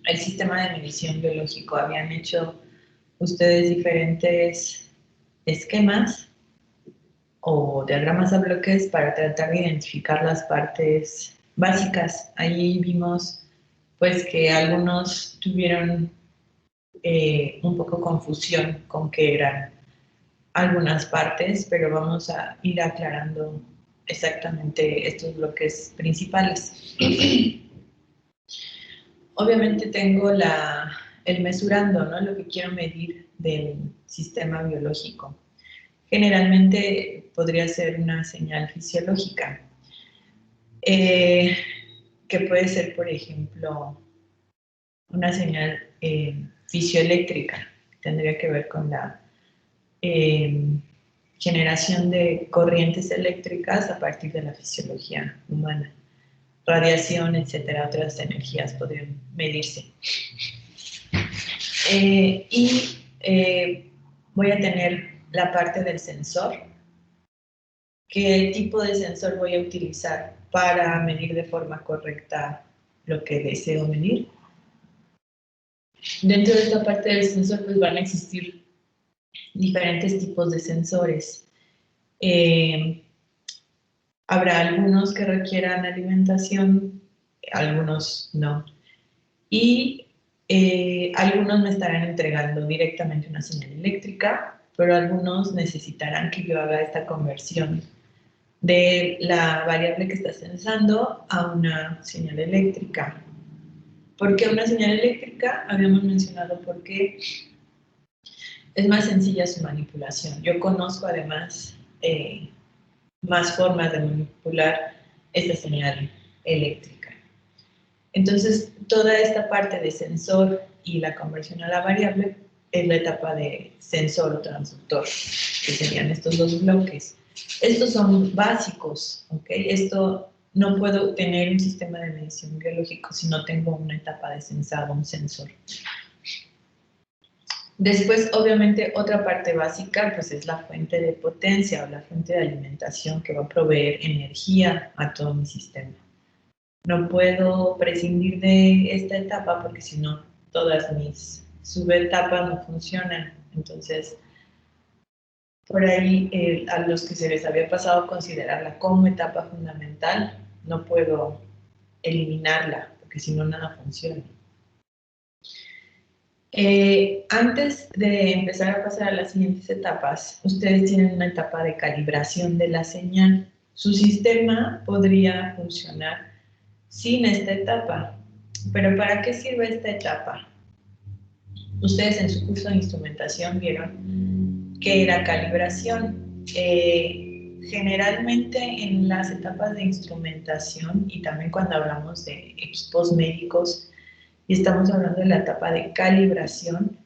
el sistema de medición biológico. Habían hecho ustedes diferentes esquemas o diagramas a bloques para tratar de identificar las partes básicas. Ahí vimos pues que algunos tuvieron un poco confusión con qué eran algunas partes, pero vamos a ir aclarando exactamente estos bloques principales. Obviamente tengo el mesurando, ¿no? Lo que quiero medir del sistema biológico. Generalmente podría ser una señal fisiológica, que puede ser, por ejemplo, una señal fisioeléctrica. Tendría que ver con la generación de corrientes eléctricas a partir de la fisiología humana. Radiación, etcétera, otras energías podrían medirse. Voy a tener la parte del sensor. ¿Qué tipo de sensor voy a utilizar para medir de forma correcta lo que deseo medir? Dentro de esta parte del sensor pues van a existir diferentes tipos de sensores. Habrá algunos que requieran alimentación, algunos no. Y algunos me estarán entregando directamente una señal eléctrica, pero algunos necesitarán que yo haga esta conversión de la variable que está sensando a una señal eléctrica. ¿Por qué una señal eléctrica? Habíamos mencionado porque es más sencilla su manipulación. Yo conozco además más formas de manipular esta señal eléctrica. Entonces, toda esta parte de sensor y la conversión a la variable es la etapa de sensor o transductor, que serían estos dos bloques. Estos son básicos, ¿ok? Esto no puedo tener un sistema de medición biológico si no tengo una etapa de sensado, un sensor. Después, obviamente, otra parte básica pues es la fuente de potencia o la fuente de alimentación que va a proveer energía a todo mi sistema. No puedo prescindir de esta etapa porque si no, todas mis subetapas no funcionan. Entonces, por ahí, a los que se les había pasado considerarla como etapa fundamental, no puedo eliminarla porque si no, nada funciona. Antes de empezar a pasar a las siguientes etapas, ustedes tienen una etapa de calibración de la señal. Su sistema podría funcionar sin esta etapa. Pero ¿para qué sirve esta etapa? Ustedes en su curso de instrumentación vieron que era calibración. Generalmente en las etapas de instrumentación y también cuando hablamos de equipos médicos y estamos hablando de la etapa de calibración,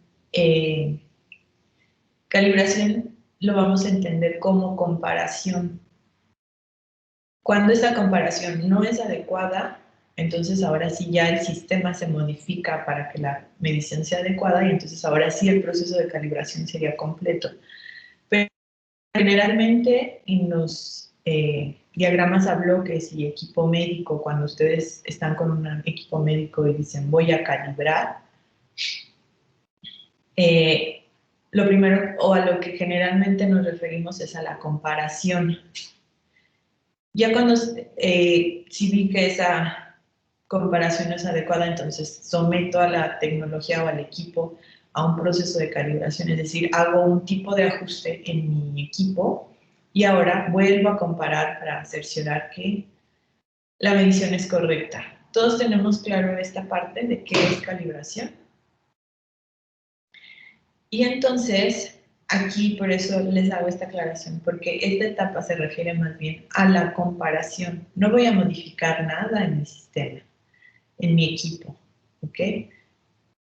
calibración lo vamos a entender como comparación. Cuando esa comparación no es adecuada, entonces ahora sí ya el sistema se modifica para que la medición sea adecuada y entonces ahora sí el proceso de calibración sería completo. Pero generalmente en los diagramas a bloques y equipo médico, cuando ustedes están con un equipo médico y dicen voy a calibrar, lo primero o a lo que generalmente nos referimos es a la comparación. Ya cuando si vi que esa comparación es adecuada, entonces someto a la tecnología o al equipo a un proceso de calibración, es decir, hago un tipo de ajuste en mi equipo y ahora vuelvo a comparar para cerciorar que la medición es correcta. ¿Todos tenemos claro esta parte de qué es calibración? Y entonces, aquí por eso les hago esta aclaración, porque esta etapa se refiere más bien a la comparación. No voy a modificar nada en mi sistema, en mi equipo, ¿ok?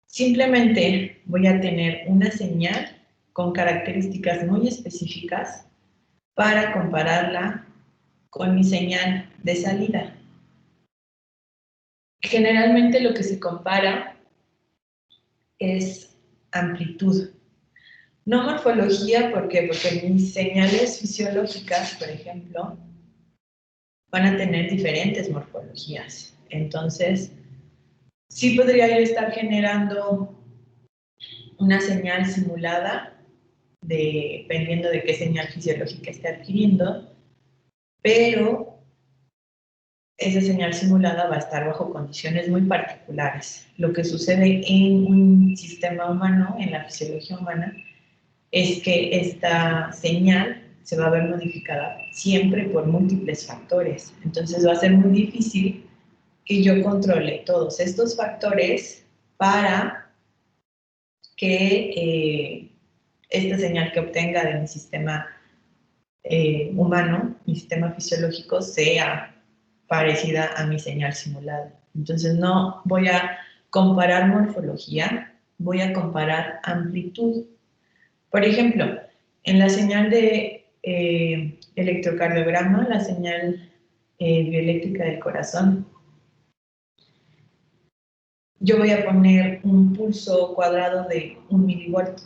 Simplemente voy a tener una señal con características muy específicas para compararla con mi señal de salida. Generalmente lo que se compara es amplitud. No morfología, ¿por qué? Porque mis señales fisiológicas, por ejemplo, van a tener diferentes morfologías. Entonces, Sí podría yo estar generando una señal simulada, dependiendo de qué señal fisiológica esté adquiriendo, pero esa señal simulada va a estar bajo condiciones muy particulares. Lo que sucede en un sistema humano, en la fisiología humana, es que esta señal se va a ver modificada siempre por múltiples factores. Entonces va a ser muy difícil que yo controle todos estos factores para que esta señal que obtenga de mi sistema humano, mi sistema fisiológico, sea parecida a mi señal simulada. Entonces no voy a comparar morfología, voy a comparar amplitud. Por ejemplo, en la señal de electrocardiograma, la señal bioeléctrica del corazón, yo voy a poner un pulso cuadrado de 1 milivolt.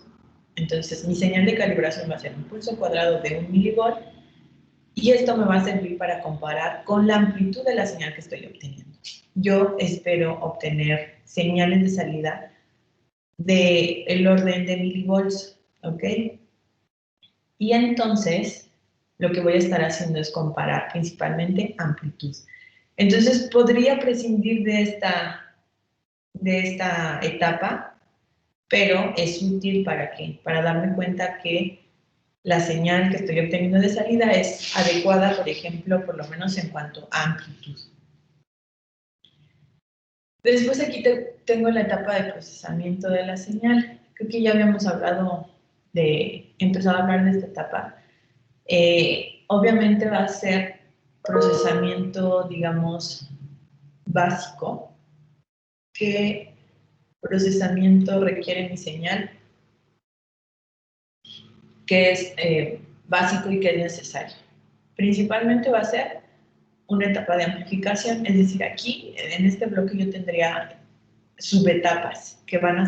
Entonces, mi señal de calibración va a ser un pulso cuadrado de 1 milivolt y esto me va a servir para comparar con la amplitud de la señal que estoy obteniendo. Yo espero obtener señales de salida del orden de milivolts, ¿ok? Y entonces, lo que voy a estar haciendo es comparar principalmente amplitud. Entonces, podría prescindir de esta etapa, pero es útil ¿para qué? Para darme cuenta que la señal que estoy obteniendo de salida es adecuada, por ejemplo, por lo menos en cuanto a amplitud. Después aquí tengo la etapa de procesamiento de la señal. Creo que ya habíamos empezado a hablar de esta etapa. Obviamente va a ser procesamiento, digamos, básico. ¿Qué procesamiento requiere mi señal? ¿Qué es básico y qué es necesario? Principalmente va a ser una etapa de amplificación, es decir, aquí en este bloque yo tendría subetapas que van a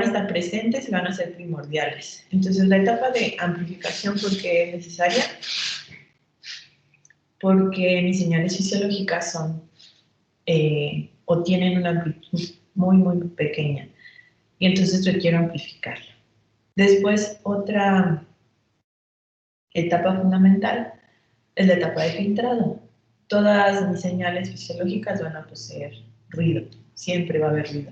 estar presentes y van a ser primordiales. Entonces, la etapa de amplificación, ¿por qué es necesaria? Porque mis señales fisiológicas son o tienen una amplitud muy, muy pequeña y entonces requiero amplificarla. Después, otra etapa fundamental es la etapa de filtrado. Todas mis señales fisiológicas van a poseer ruido, siempre va a haber ruido.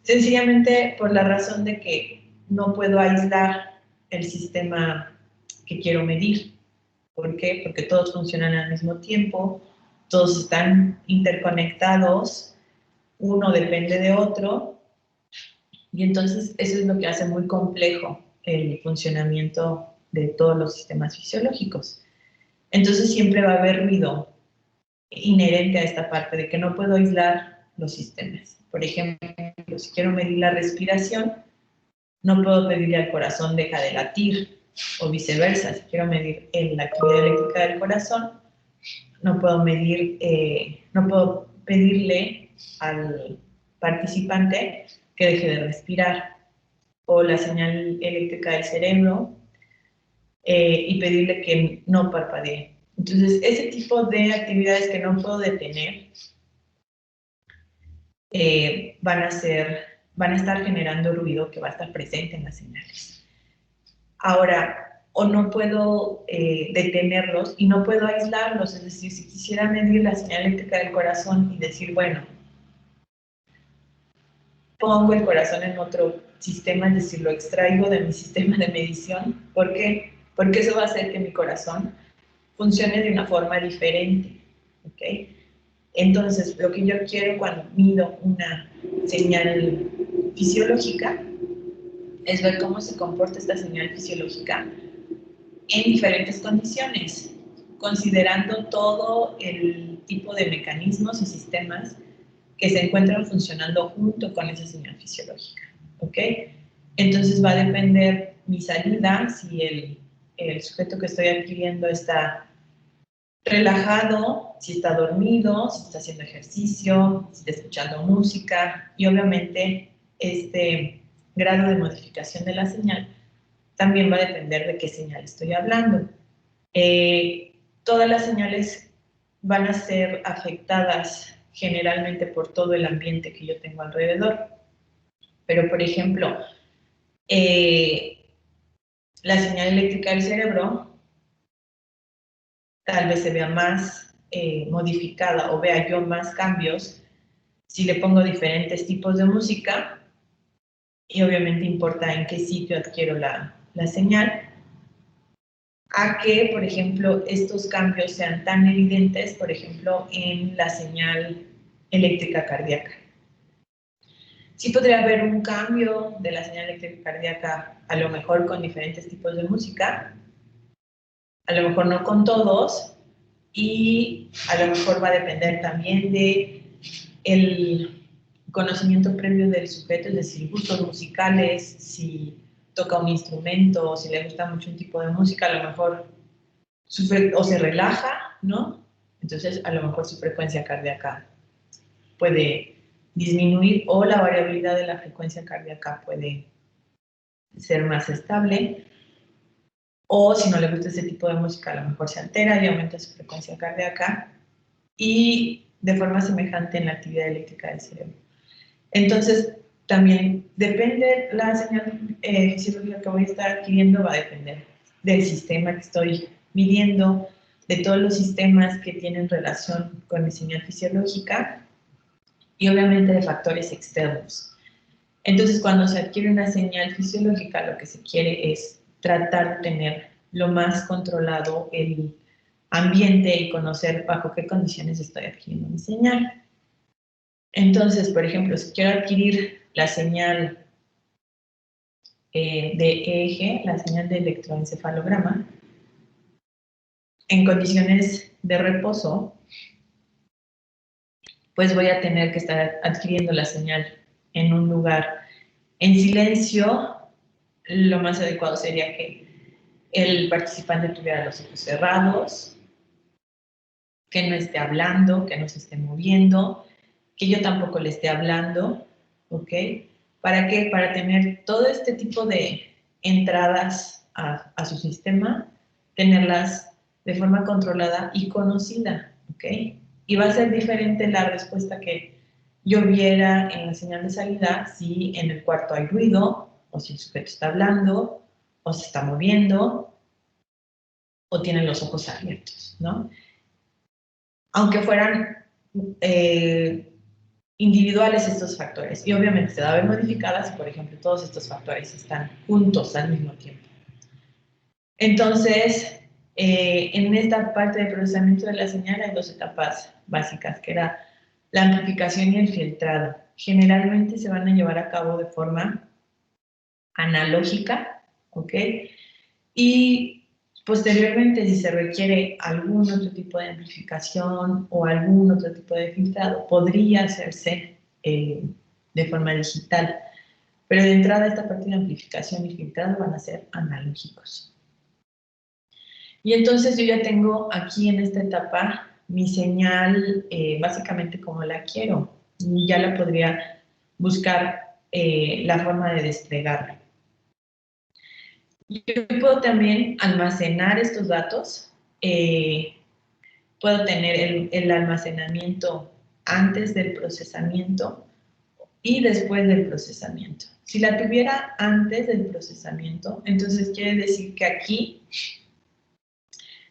Sencillamente por la razón de que no puedo aislar el sistema que quiero medir. ¿Por qué? Porque todos funcionan al mismo tiempo, todos están interconectados, uno depende de otro, y entonces eso es lo que hace muy complejo el funcionamiento de todos los sistemas fisiológicos. Entonces siempre va a haber ruido inherente a esta parte de que no puedo aislar los sistemas. Por ejemplo, si quiero medir la respiración, no puedo pedirle al corazón deja de latir o viceversa. Si quiero medir la actividad eléctrica del corazón, no puedo pedirle al participante que deje de respirar, o la señal eléctrica del cerebro y pedirle que no parpadee. Entonces, ese tipo de actividades que no puedo detener van a estar generando ruido que va a estar presente en las señales. Ahora, o no puedo detenerlos y no puedo aislarlos, es decir, si quisiera medir la señal eléctrica del corazón y decir, bueno, pongo el corazón en otro sistema, es decir, lo extraigo de mi sistema de medición, ¿por qué? Porque eso va a hacer que mi corazón funcione de una forma diferente, ¿ok? Entonces, lo que yo quiero cuando mido una señal fisiológica es ver cómo se comporta esta señal fisiológica en diferentes condiciones, considerando todo el tipo de mecanismos y sistemas que se encuentran funcionando junto con esa señal fisiológica, ¿ok? Entonces va a depender mi salida, si el sujeto que estoy adquiriendo está relajado, si está dormido, si está haciendo ejercicio, si está escuchando música, y obviamente este grado de modificación de la señal también va a depender de qué señal estoy hablando. Todas las señales van a ser afectadas generalmente por todo el ambiente que yo tengo alrededor. Pero, por ejemplo, la señal eléctrica del cerebro tal vez se vea más modificada o vea yo más cambios si le pongo diferentes tipos de música, y obviamente importa en qué sitio adquiero la señal, a que, por ejemplo, estos cambios sean tan evidentes, por ejemplo, en la señal eléctrica cardíaca. Sí podría haber un cambio de la señal eléctrica cardíaca, a lo mejor con diferentes tipos de música, a lo mejor no con todos, y a lo mejor va a depender también de el conocimiento previo del sujeto, es decir, gustos musicales, si toca un instrumento, si le gusta mucho un tipo de música, a lo mejor o se relaja, ¿no? Entonces, a lo mejor su frecuencia cardíaca puede disminuir, o la variabilidad de la frecuencia cardíaca puede ser más estable, o si no le gusta ese tipo de música, a lo mejor se altera y aumenta su frecuencia cardíaca, y de forma semejante en la actividad eléctrica del cerebro. Entonces, también depende la señal fisiológica que voy a estar adquiriendo, va a depender del sistema que estoy midiendo, de todos los sistemas que tienen relación con mi señal fisiológica, y obviamente de factores externos. Entonces, cuando se adquiere una señal fisiológica, lo que se quiere es tratar de tener lo más controlado el ambiente y conocer bajo qué condiciones estoy adquiriendo mi señal. Entonces, por ejemplo, si quiero adquirir la señal de EEG, la señal de electroencefalograma, en condiciones de reposo, pues voy a tener que estar adquiriendo la señal en un lugar en silencio. Lo más adecuado sería que el participante tuviera los ojos cerrados, que no esté hablando, que no se esté moviendo, que yo tampoco le esté hablando, ¿ok? ¿Para qué? Para tener todo este tipo de entradas a su sistema, tenerlas de forma controlada y conocida, ¿ok? Y va a ser diferente la respuesta que yo viera en la señal de salida si en el cuarto hay ruido, o si el sujeto está hablando, o se está moviendo, o tiene los ojos abiertos, ¿no? Aunque fueran individuales estos factores, y obviamente se va a ver modificadas si, por ejemplo, todos estos factores están juntos al mismo tiempo. Entonces, en esta parte de procesamiento de la señal hay dos etapas básicas, que era la amplificación y el filtrado. Generalmente se van a llevar a cabo de forma analógica, ¿ok? Y posteriormente, si se requiere algún otro tipo de amplificación o algún otro tipo de filtrado, podría hacerse de forma digital. Pero de entrada, esta parte de amplificación y filtrado van a ser analógicos. Y entonces yo ya tengo aquí en esta etapa mi señal básicamente como la quiero. Y ya la podría buscar la forma de desplegarla. Yo puedo también almacenar estos datos. Puedo tener el almacenamiento antes del procesamiento y después del procesamiento. Si la tuviera antes del procesamiento, entonces quiere decir que aquí,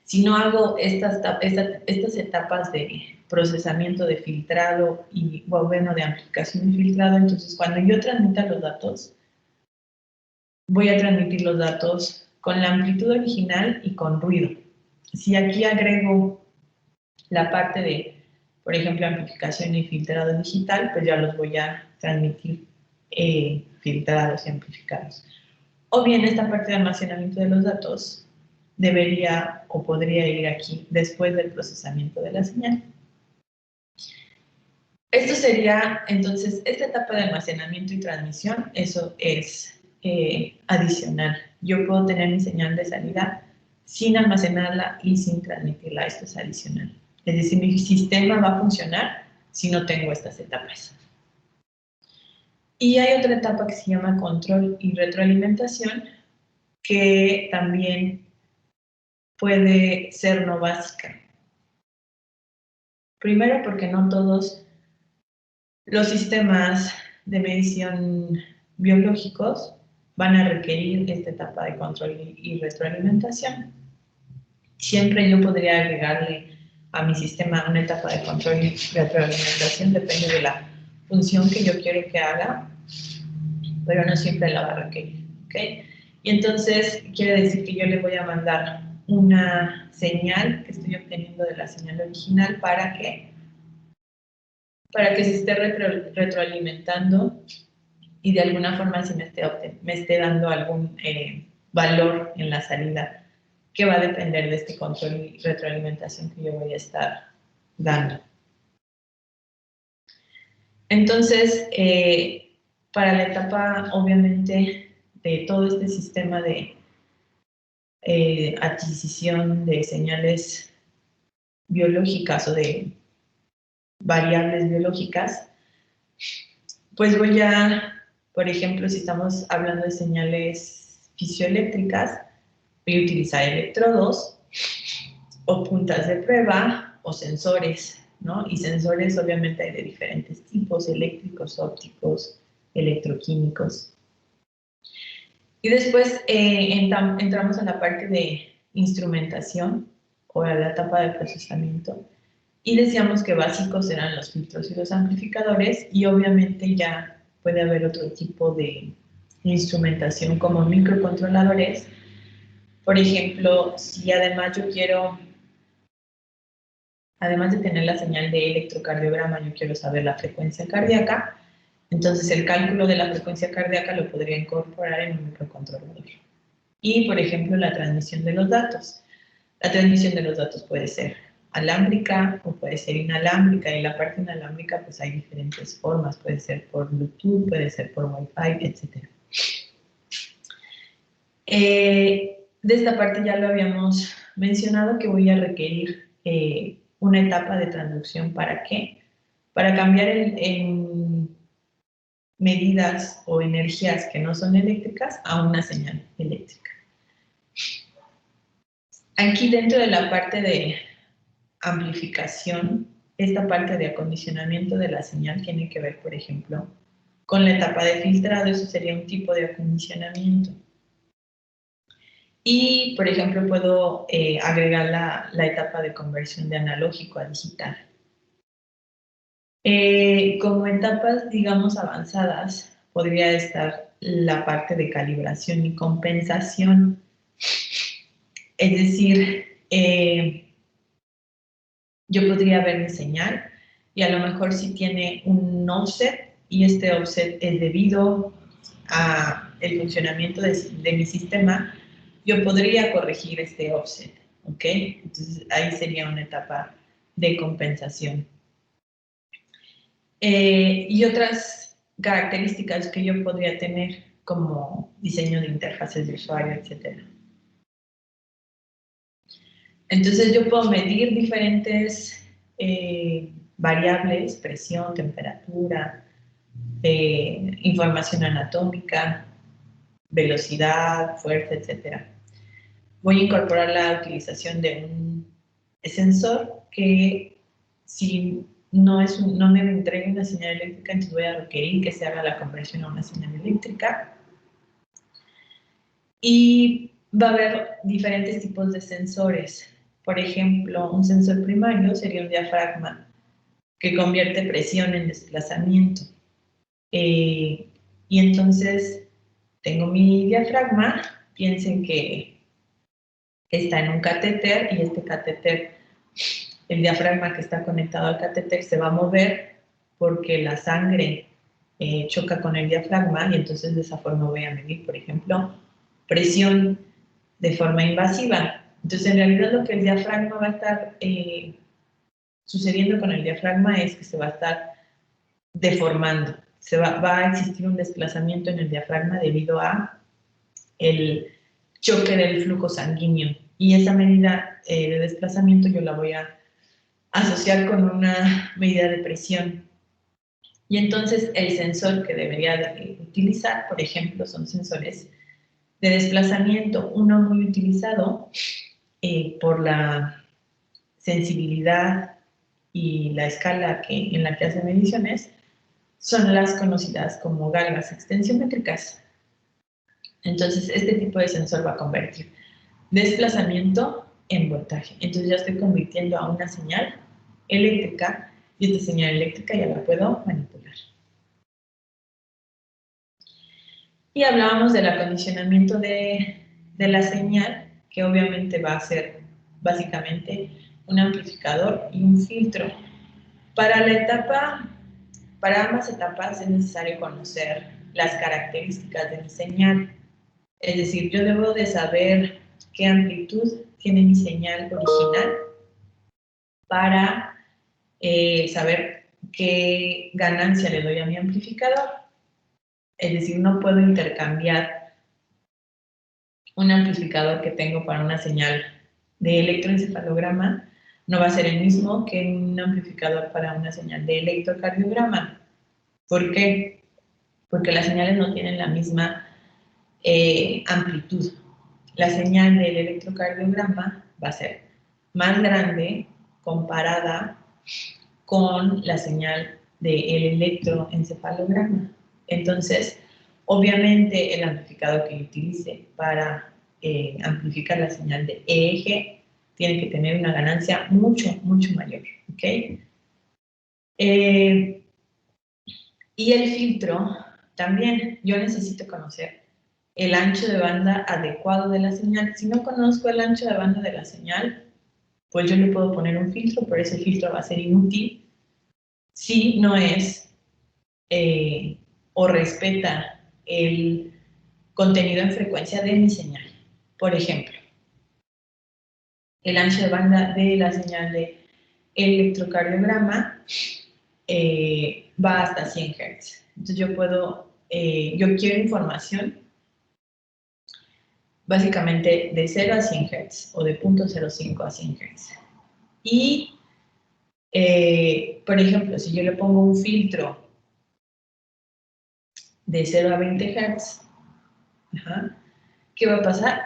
si no hago estas etapas de procesamiento, de filtrado y, bueno, de amplificación y filtrado, entonces cuando yo transmita los datos, voy a transmitir los datos con la amplitud original y con ruido. Si aquí agrego la parte de, por ejemplo, amplificación y filtrado digital, pues ya los voy a transmitir filtrados y amplificados. O bien esta parte de almacenamiento de los datos debería o podría ir aquí después del procesamiento de la señal. Esto sería, entonces, esta etapa de almacenamiento y transmisión, eso es adicional. Yo puedo tener mi señal de salida sin almacenarla y sin transmitirla. Esto es adicional. Es decir, mi sistema va a funcionar si no tengo estas etapas. Y hay otra etapa que se llama control y retroalimentación, que también puede ser no básica. Primero, porque no todos Los sistemas de medición biológicos van a requerir esta etapa de control y retroalimentación. Siempre yo podría agregarle a mi sistema una etapa de control y retroalimentación, depende de la función que yo quiero que haga, pero no siempre la va a requerir, ¿ok? Y entonces quiere decir que yo le voy a mandar una señal que estoy obteniendo de la señal original para que se esté retroalimentando y de alguna forma si me esté dando algún valor en la salida que va a depender de este control y retroalimentación que yo voy a estar dando. Entonces, para la etapa, obviamente, de todo este sistema de adquisición de señales biológicas o de variables biológicas, pues voy a, por ejemplo, si estamos hablando de señales fisioeléctricas, voy a utilizar electrodos o puntas de prueba o sensores, ¿no? Y sensores obviamente hay de diferentes tipos, eléctricos, ópticos, electroquímicos. Y después entramos a la parte de instrumentación o a la etapa de procesamiento. Y decíamos que básicos eran los filtros y los amplificadores y obviamente ya puede haber otro tipo de instrumentación como microcontroladores. Por ejemplo, si además yo quiero, además de tener la señal de electrocardiograma, yo quiero saber la frecuencia cardíaca, entonces el cálculo de la frecuencia cardíaca lo podría incorporar en un microcontrolador. Y, por ejemplo, la transmisión de los datos. La transmisión de los datos puede ser alámbrica o puede ser inalámbrica. Y la parte inalámbrica, pues hay diferentes formas. Puede ser por Bluetooth, puede ser por Wi-Fi, etc. De esta parte ya lo habíamos mencionado que voy a requerir una etapa de transducción. ¿Para qué? Para cambiar en medidas o energías que no son eléctricas a una señal eléctrica. Aquí dentro de la parte de amplificación, esta parte de acondicionamiento de la señal tiene que ver, por ejemplo, con la etapa de filtrado, eso sería un tipo de acondicionamiento. Y, por ejemplo, puedo agregar la etapa de conversión de analógico a digital. Como etapas, digamos, avanzadas, podría estar la parte de calibración y compensación. Es decir, yo podría ver mi señal y a lo mejor si tiene un offset y este offset es debido a el funcionamiento de mi sistema, yo podría corregir este offset, ¿ok? Entonces ahí sería una etapa de compensación. Y otras características que yo podría tener como diseño de interfaces de usuario, etc. Entonces yo puedo medir diferentes variables, presión, temperatura, información anatómica, velocidad, fuerza, etc. Voy a incorporar la utilización de un sensor que si no me entrega una señal eléctrica, entonces voy a requerir que se haga la conversión a una señal eléctrica. Y va a haber diferentes tipos de sensores. Por ejemplo, un sensor primario sería un diafragma que convierte presión en desplazamiento. Y entonces tengo mi diafragma, piensen que está en un catéter y este catéter, el diafragma que está conectado al catéter se va a mover porque la sangre choca con el diafragma y entonces de esa forma voy a medir, por ejemplo, presión de forma invasiva. Entonces, en realidad lo que el diafragma va a estar sucediendo con el diafragma es que se va a estar deformando. Va a existir un desplazamiento en el diafragma debido a el choque del flujo sanguíneo. Y esa medida de desplazamiento yo la voy a asociar con una medida de presión. Y entonces el sensor que debería de utilizar, por ejemplo, son sensores de desplazamiento, uno muy utilizado por la sensibilidad y la escala en la que hace mediciones, son las conocidas como galgas extensiométricas. Entonces, este tipo de sensor va a convertir desplazamiento en voltaje. Entonces, ya estoy convirtiendo a una señal eléctrica y esta señal eléctrica ya la puedo manipular. Y hablábamos del acondicionamiento de la señal, que obviamente va a ser básicamente un amplificador y un filtro. Para ambas etapas es necesario conocer las características de mi señal. Es decir, yo debo de saber qué amplitud tiene mi señal original para saber qué ganancia le doy a mi amplificador. Es decir, no puedo intercambiar un amplificador que tengo para una señal de electroencefalograma, no va a ser el mismo que un amplificador para una señal de electrocardiograma. ¿Por qué? Porque las señales no tienen la misma amplitud. La señal del electrocardiograma va a ser más grande comparada con la señal del electroencefalograma. Entonces, obviamente el amplificador que yo utilice para amplificar la señal de EEG tiene que tener una ganancia mucho, mucho mayor. ¿Okay? Y el filtro también, yo necesito conocer el ancho de banda adecuado de la señal. Si no conozco el ancho de banda de la señal, pues yo le puedo poner un filtro, pero ese filtro va a ser inútil si no es o respeta el contenido en frecuencia de mi señal. Por ejemplo, el ancho de banda de la señal de electrocardiograma va hasta 100 Hz. Entonces yo quiero información básicamente de 0 a 100 Hz o de 0.05 a 100 Hz. Y, por ejemplo, si yo le pongo un filtro de 0 a 20 Hz, ¿qué va a pasar?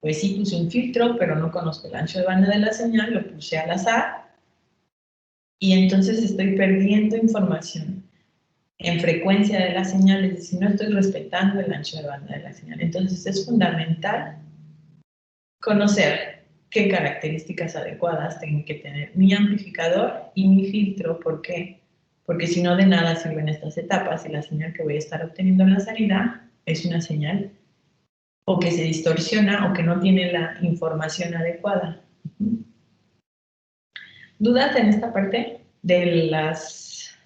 Pues sí puse un filtro, pero no conozco el ancho de banda de la señal, lo puse al azar, y entonces estoy perdiendo información en frecuencia de la señal, es decir, no estoy respetando el ancho de banda de la señal. Entonces es fundamental conocer qué características adecuadas tengo que tener mi amplificador y mi filtro. ¿Por qué? Porque si no, de nada sirven estas etapas y la señal que voy a estar obteniendo en la salida es una señal o que se distorsiona o que no tiene la información adecuada. ¿Dudas en esta parte de las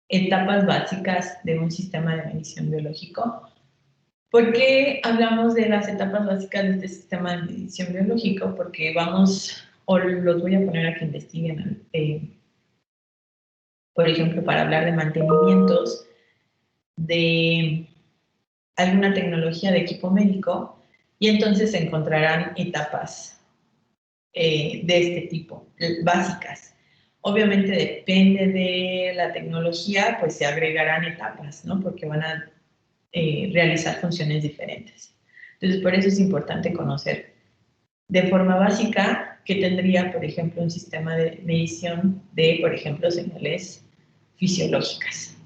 etapas básicas de un sistema de medición biológico? ¿Por qué hablamos de las etapas básicas de este sistema de medición biológico? Porque vamos, o los voy a poner a que investiguen, por ejemplo, para hablar de mantenimientos de alguna tecnología de equipo médico, y entonces se encontrarán etapas de este tipo, básicas. Obviamente depende de la tecnología, pues se agregarán etapas, ¿no? Porque van a realizar funciones diferentes. Entonces, por eso es importante conocer de forma básica que tendría, por ejemplo, un sistema de medición de, por ejemplo, señales fisiológicas.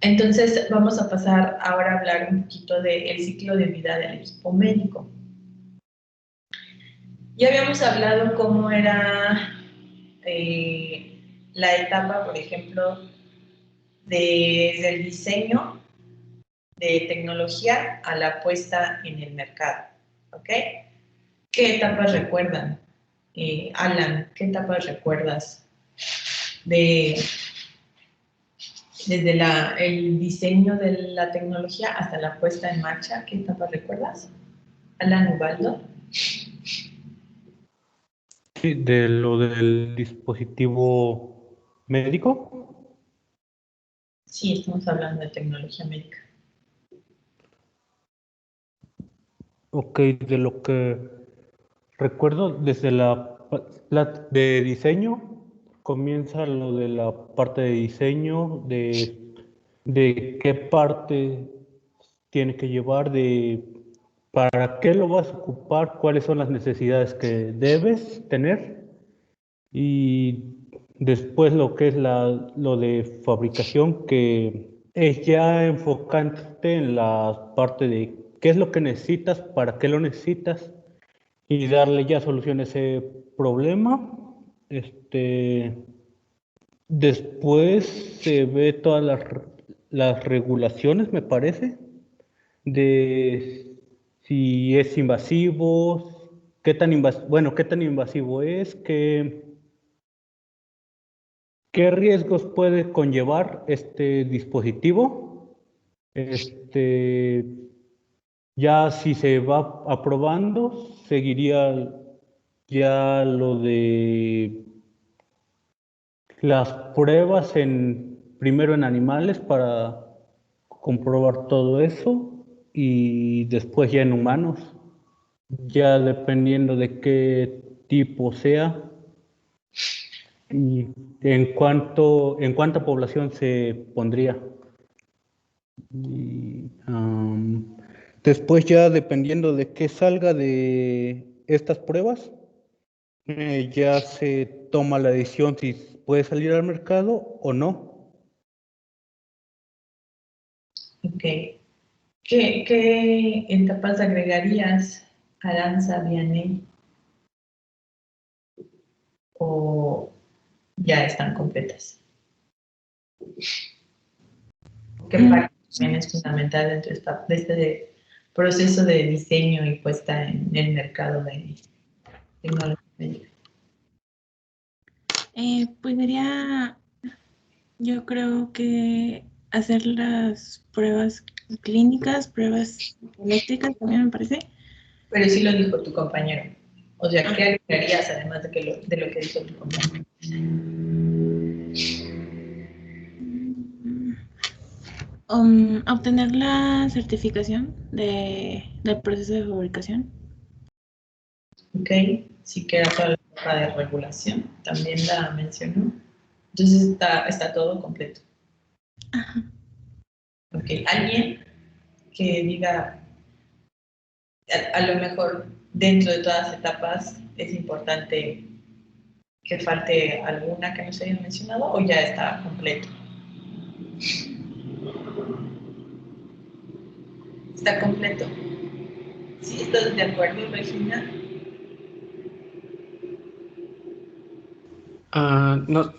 Entonces, vamos a pasar ahora a hablar un poquito del ciclo de vida del equipo médico. Ya habíamos hablado cómo era la etapa, por ejemplo, desde el diseño de tecnología a la puesta en el mercado. ¿Ok? ¿Qué etapas recuerdan? Alan, ¿qué etapas recuerdas desde el diseño de la tecnología hasta la puesta en marcha? ¿Qué etapas recuerdas? Alan Ubaldo. Sí, de lo del dispositivo médico. Sí, estamos hablando de tecnología médica. Ok, de lo que recuerdo desde de diseño, comienza lo de la parte de diseño, de qué parte tiene que llevar, de para qué lo vas a ocupar, cuáles son las necesidades que debes tener. Y Después lo que es lo de fabricación, que es ya enfocante en la parte de qué es lo que necesitas, para qué lo necesitas y darle ya solución a ese problema. Después se ve todas las regulaciones, me parece, de si es invasivo, qué tan invasivo es, qué riesgos puede conllevar este dispositivo. Ya si se va aprobando, seguiría ya lo de las pruebas primero en animales para comprobar todo eso y después ya en humanos, ya dependiendo de qué tipo sea y en cuánta población se pondría. Y, después ya dependiendo de qué salga de estas pruebas, ya se toma la decisión si puede salir al mercado o no. Ok. ¿Qué etapas agregarías, Aranza, Vianney? ¿O ya están completas? ¿Qué parte también es fundamental dentro de este proceso de diseño y puesta en el mercado de tecnología médica? Podría, yo creo que hacer las pruebas clínicas, pruebas eléctricas también me parece. Pero sí lo dijo tu compañero. O sea, ¿qué agregarías además de lo que dijo tu compañero? Obtener la certificación del proceso de fabricación. Ok, sí que era toda la etapa de regulación, también la mencionó. Entonces está todo completo. Ajá. Ok, alguien que diga, a lo mejor dentro de todas las etapas es importante que falte alguna que no se haya mencionado o ya está completo. Está completo. ¿Sí estás de acuerdo, Regina? No,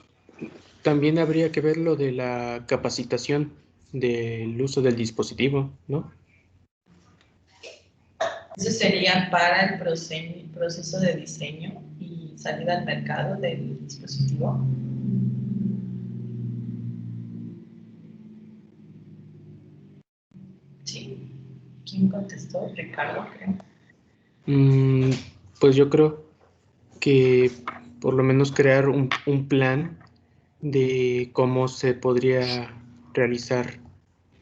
también habría que ver lo de la capacitación del uso del dispositivo, ¿no? Eso sería para el proceso de diseño y salida al mercado del dispositivo. Sí. ¿Quién contestó? Ricardo, creo. Pues yo creo que por lo menos crear un plan de cómo se podría realizar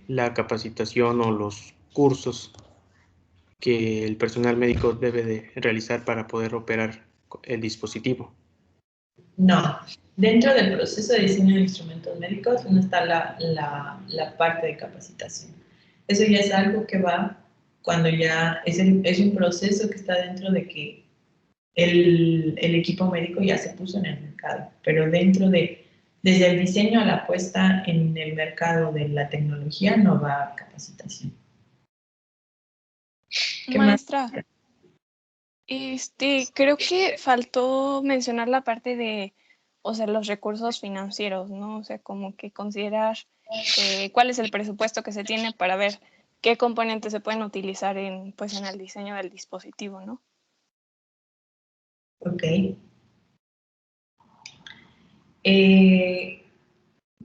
la capacitación o los cursos que el personal médico debe de realizar para poder operar el dispositivo. No. Dentro del proceso de diseño de instrumentos médicos no está la parte de capacitación. Eso ya es algo que va cuando ya es un proceso que está dentro de que el equipo médico ya se puso en el mercado, pero desde el diseño a la puesta en el mercado de la tecnología no va capacitación. ¿Qué Maestra, más? creo que faltó mencionar la parte de, o sea, los recursos financieros, ¿no? O sea, como que considerar cuál es el presupuesto que se tiene para ver qué componentes se pueden utilizar pues, en el diseño del dispositivo, ¿no? Ok.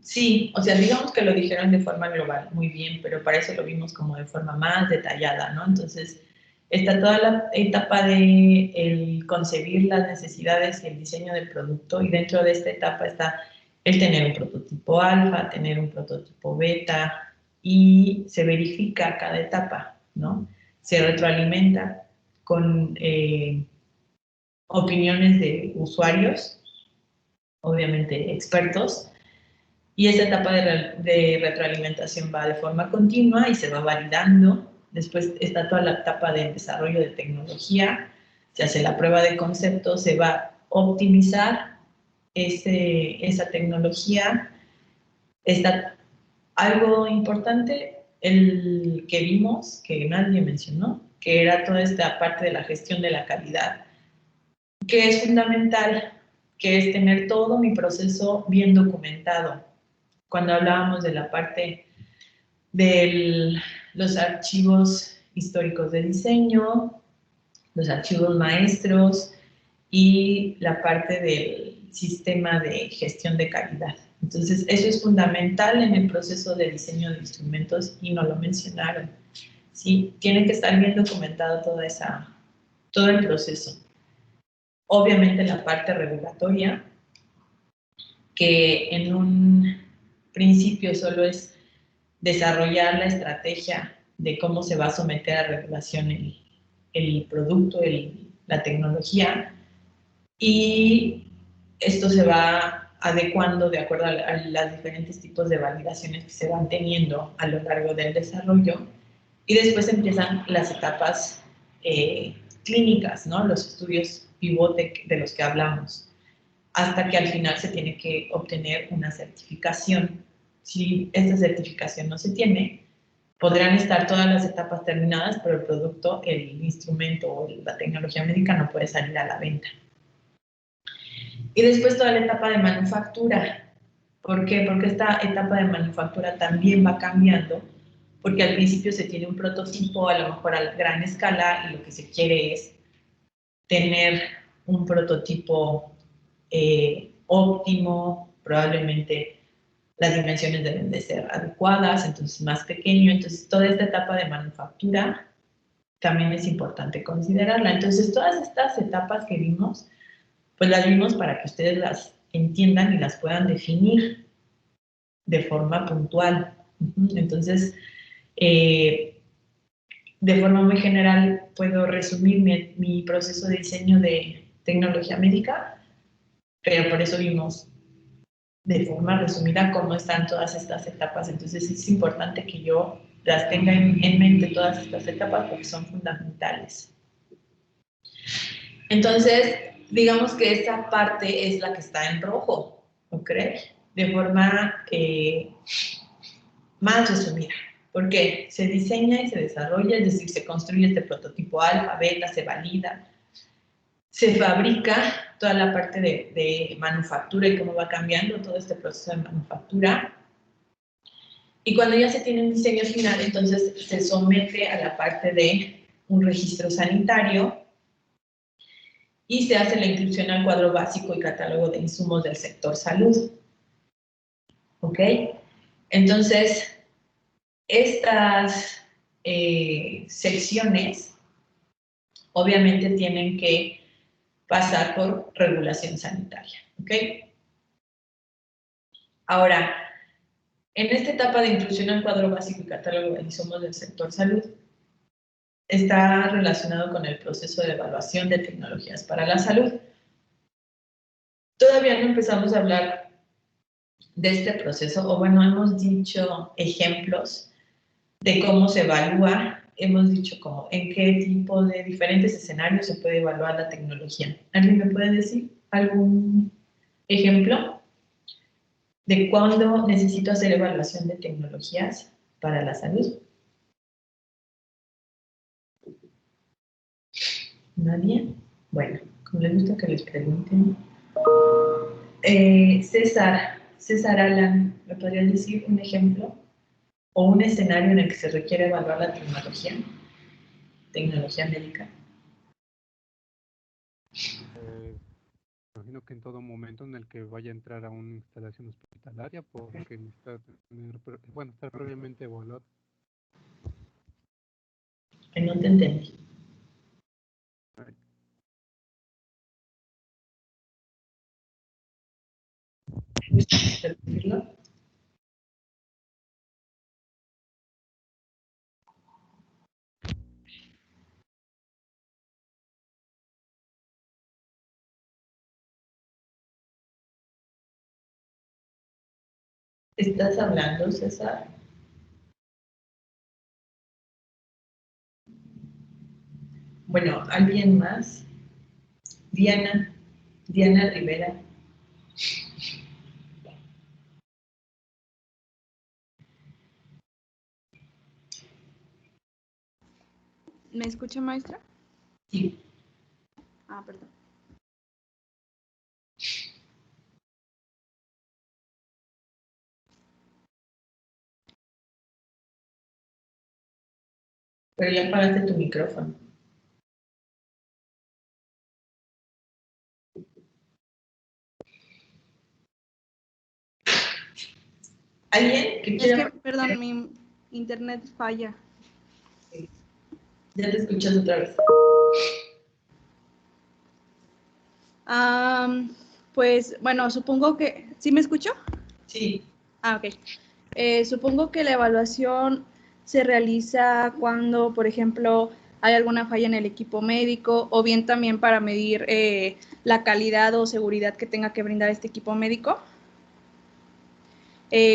Sí, o sea, digamos que lo dijeron de forma global, muy bien, pero para eso lo vimos como de forma más detallada, ¿no? Entonces, está toda la etapa de el concebir las necesidades y el diseño del producto, y dentro de esta etapa está el tener un prototipo alfa, tener un prototipo beta, y se verifica cada etapa, ¿no? Se retroalimenta con opiniones de usuarios, obviamente expertos, y esa etapa de retroalimentación va de forma continua y se va validando. Después está toda la etapa de desarrollo de tecnología, se hace la prueba de concepto, se va a optimizar esa tecnología, está algo importante, el que vimos, que nadie mencionó, que era toda esta parte de la gestión de la calidad, que es fundamental, que es tener todo mi proceso bien documentado. Cuando hablábamos de la parte de los archivos históricos de diseño, los archivos maestros y la parte del sistema de gestión de calidad. Entonces, eso es fundamental en el proceso de diseño de instrumentos y no lo mencionaron. ¿Sí? Tiene que estar bien documentado todo el proceso. Obviamente la parte regulatoria, que en un principio solo es desarrollar la estrategia de cómo se va a someter a regulación el producto, la tecnología, y esto se va adecuando de acuerdo a los diferentes tipos de validaciones que se van teniendo a lo largo del desarrollo, y después empiezan las etapas clínicas, ¿no? Los estudios pivote de los que hablamos, hasta que al final se tiene que obtener una certificación. Si esta certificación no se tiene, podrán estar todas las etapas terminadas, pero el producto, el instrumento o la tecnología médica no puede salir a la venta. Y después toda la etapa de manufactura. ¿Por qué? Porque esta etapa de manufactura también va cambiando, porque al principio se tiene un prototipo, a lo mejor a gran escala, y lo que se quiere es tener un prototipo óptimo, probablemente las dimensiones deben de ser adecuadas, entonces más pequeño. Entonces toda esta etapa de manufactura también es importante considerarla. Entonces todas estas etapas que vimos, pues las vimos para que ustedes las entiendan y las puedan definir de forma puntual. Entonces, de forma muy general, puedo resumir mi proceso de diseño de tecnología médica, pero por eso vimos de forma resumida cómo están todas estas etapas. Entonces, es importante que yo las tenga en mente todas estas etapas porque son fundamentales. Entonces, digamos que esta parte es la que está en rojo, ¿ok? De forma más resumida. ¿Por qué? Se diseña y se desarrolla, es decir, se construye este prototipo alfa, beta, se valida, se fabrica toda la parte de manufactura y cómo va cambiando todo este proceso de manufactura. Y cuando ya se tiene un diseño final, entonces se somete a la parte de un registro sanitario y se hace la inclusión al cuadro básico y catálogo de insumos del sector salud. ¿Ok? Entonces, estas secciones obviamente tienen que pasar por regulación sanitaria. ¿Ok? Ahora, en esta etapa de inclusión al cuadro básico y catálogo de insumos del sector salud, está relacionado con el proceso de evaluación de tecnologías para la salud. Todavía no empezamos a hablar de este proceso, o bueno, hemos dicho ejemplos de cómo se evalúa, hemos dicho como en qué tipo de diferentes escenarios se puede evaluar la tecnología. ¿Alguien me puede decir algún ejemplo de cuándo necesito hacer evaluación de tecnologías para la salud? ¿Nadie? Bueno, como les gusta que les pregunten. César Alan, ¿me podrías decir un ejemplo o un escenario en el que se requiere evaluar la tecnología médica? Imagino que en todo momento en el que vaya a entrar a una instalación hospitalaria, porque necesita tener, bueno, estar previamente evaluado. Que no te entendí. ¿Puedes repetirlo? ¿Estás hablando, César? Bueno, ¿alguien más? Diana Rivera. ¿Me escucha, maestra? Sí. Ah, perdón. Pero ya apagaste tu micrófono. ¿Alguien que Es quiera? que, perdón, mi internet falla. Ya te escuchas otra vez. Pues, bueno, supongo que... ¿Sí me escuchó? Sí. Ah, ok. Supongo que la evaluación se realiza cuando, por ejemplo, hay alguna falla en el equipo médico o bien también para medir la calidad o seguridad que tenga que brindar este equipo médico.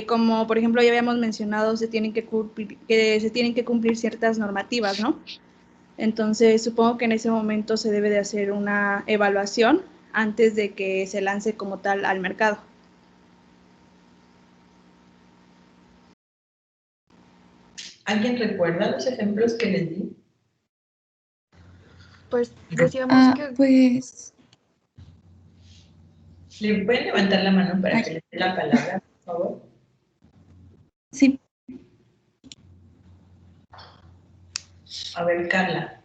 Como, por ejemplo, ya habíamos mencionado, se tienen que cumplir ciertas normativas, ¿no? Entonces, supongo que en ese momento se debe de hacer una evaluación antes de que se lance como tal al mercado. ¿Alguien recuerda los ejemplos que les di? Pues decíamos que... Pues ¿Le pueden levantar la mano para Ay. que les dé la palabra, por favor? sí, A ver, Carla.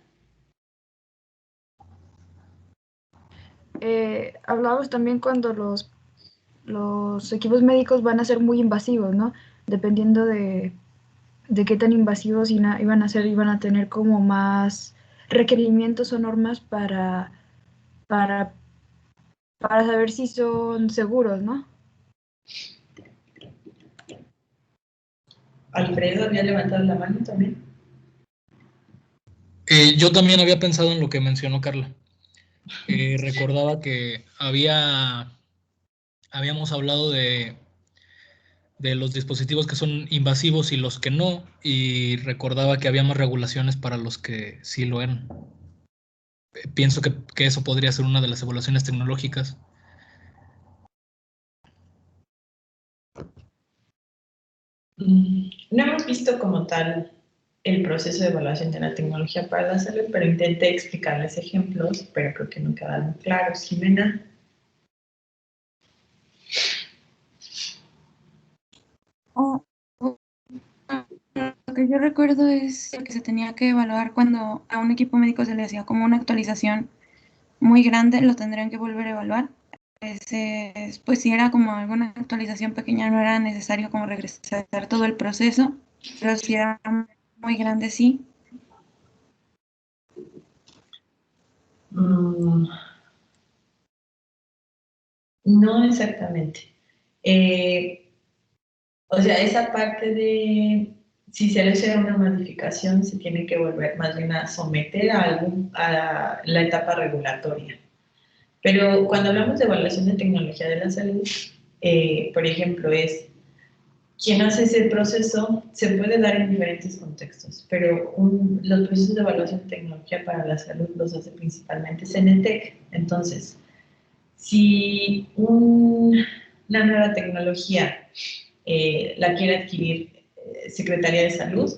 hablábamos también cuando los equipos médicos van a ser muy invasivos, ¿no? Dependiendo de qué tan invasivos iban a ser, iban a tener como más requerimientos o normas para saber si son seguros, ¿no? Alfredo había levantado la mano también. Yo también había pensado en lo que mencionó Carla. Recordaba que habíamos hablado de los dispositivos que son invasivos y los que no, y recordaba que había más regulaciones para los que sí lo eran. Pienso que eso podría ser una de las evaluaciones tecnológicas. No hemos visto como tal el proceso de evaluación de la tecnología para la salud, pero intenté explicarles ejemplos, pero creo que no quedaron claros. Jimena. Lo que yo recuerdo es que se tenía que evaluar cuando a un equipo médico se le hacía como una actualización muy grande, lo tendrían que volver a evaluar. Pues si era como alguna actualización pequeña, no era necesario como regresar todo el proceso, pero si era muy grande, sí. No exactamente. O sea, esa parte de si se le hace una modificación, se tiene que volver más bien a someter a la etapa regulatoria. Pero cuando hablamos de evaluación de tecnología de la salud, por ejemplo, es quien hace ese proceso se puede dar en diferentes contextos, pero los procesos de evaluación de tecnología para la salud los hace principalmente CENETEC. Entonces, si una nueva tecnología la quiere adquirir Secretaría de Salud,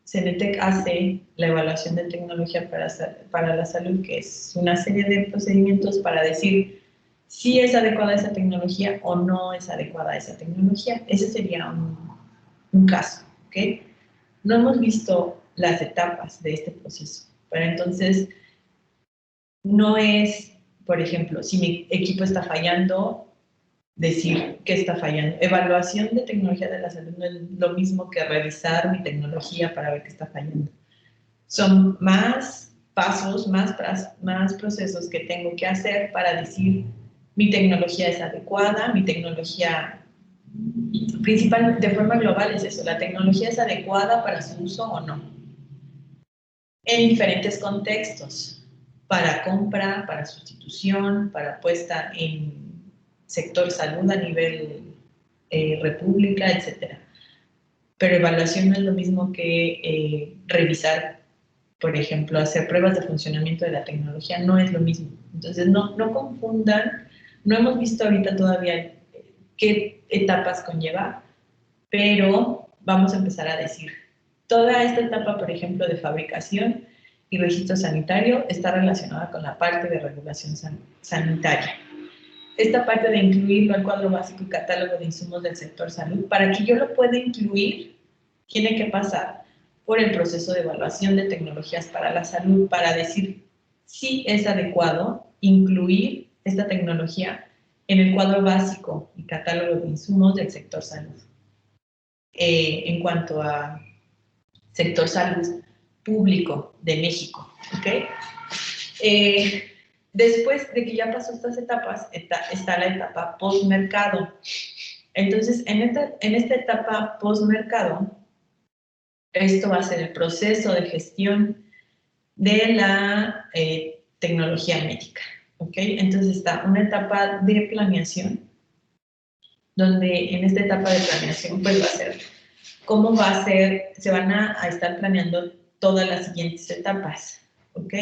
CENETEC hace la evaluación de tecnología para la salud, que es una serie de procedimientos para decir si es adecuada esa tecnología o no es adecuada esa tecnología. Ese sería un caso, ¿ok? No hemos visto las etapas de este proceso, pero entonces no es, por ejemplo, si mi equipo está fallando, decir que está fallando. Evaluación de tecnología de la salud no es lo mismo que revisar mi tecnología para ver qué está fallando. Son más pasos, más procesos que tengo que hacer para decir mi tecnología es adecuada, mi tecnología, principalmente de forma global es eso, la tecnología es adecuada para su uso o no. En diferentes contextos, para compra, para sustitución, para puesta en sector salud a nivel república, etc. Pero evaluación no es lo mismo que revisar, por ejemplo, hacer pruebas de funcionamiento de la tecnología, no es lo mismo. Entonces, no confundan No hemos visto ahorita todavía qué etapas conlleva, pero vamos a empezar a decir, toda esta etapa, por ejemplo, de fabricación y registro sanitario está relacionada con la parte de regulación sanitaria. Esta parte de incluirlo al cuadro básico y catálogo de insumos del sector salud, para que yo lo pueda incluir, tiene que pasar por el proceso de evaluación de tecnologías para la salud, para decir si es adecuado incluir esta tecnología en el cuadro básico y catálogo de insumos del sector salud. En cuanto a sector salud público de México, ¿ok? Después de que ya pasó estas etapas, está la etapa postmercado. Entonces, en esta etapa postmercado, esto va a ser el proceso de gestión de la tecnología médica, ¿ok? Entonces está una etapa de planeación, donde en esta etapa de planeación pues va a ser cómo va a ser, se van a estar planeando todas las siguientes etapas, ¿ok?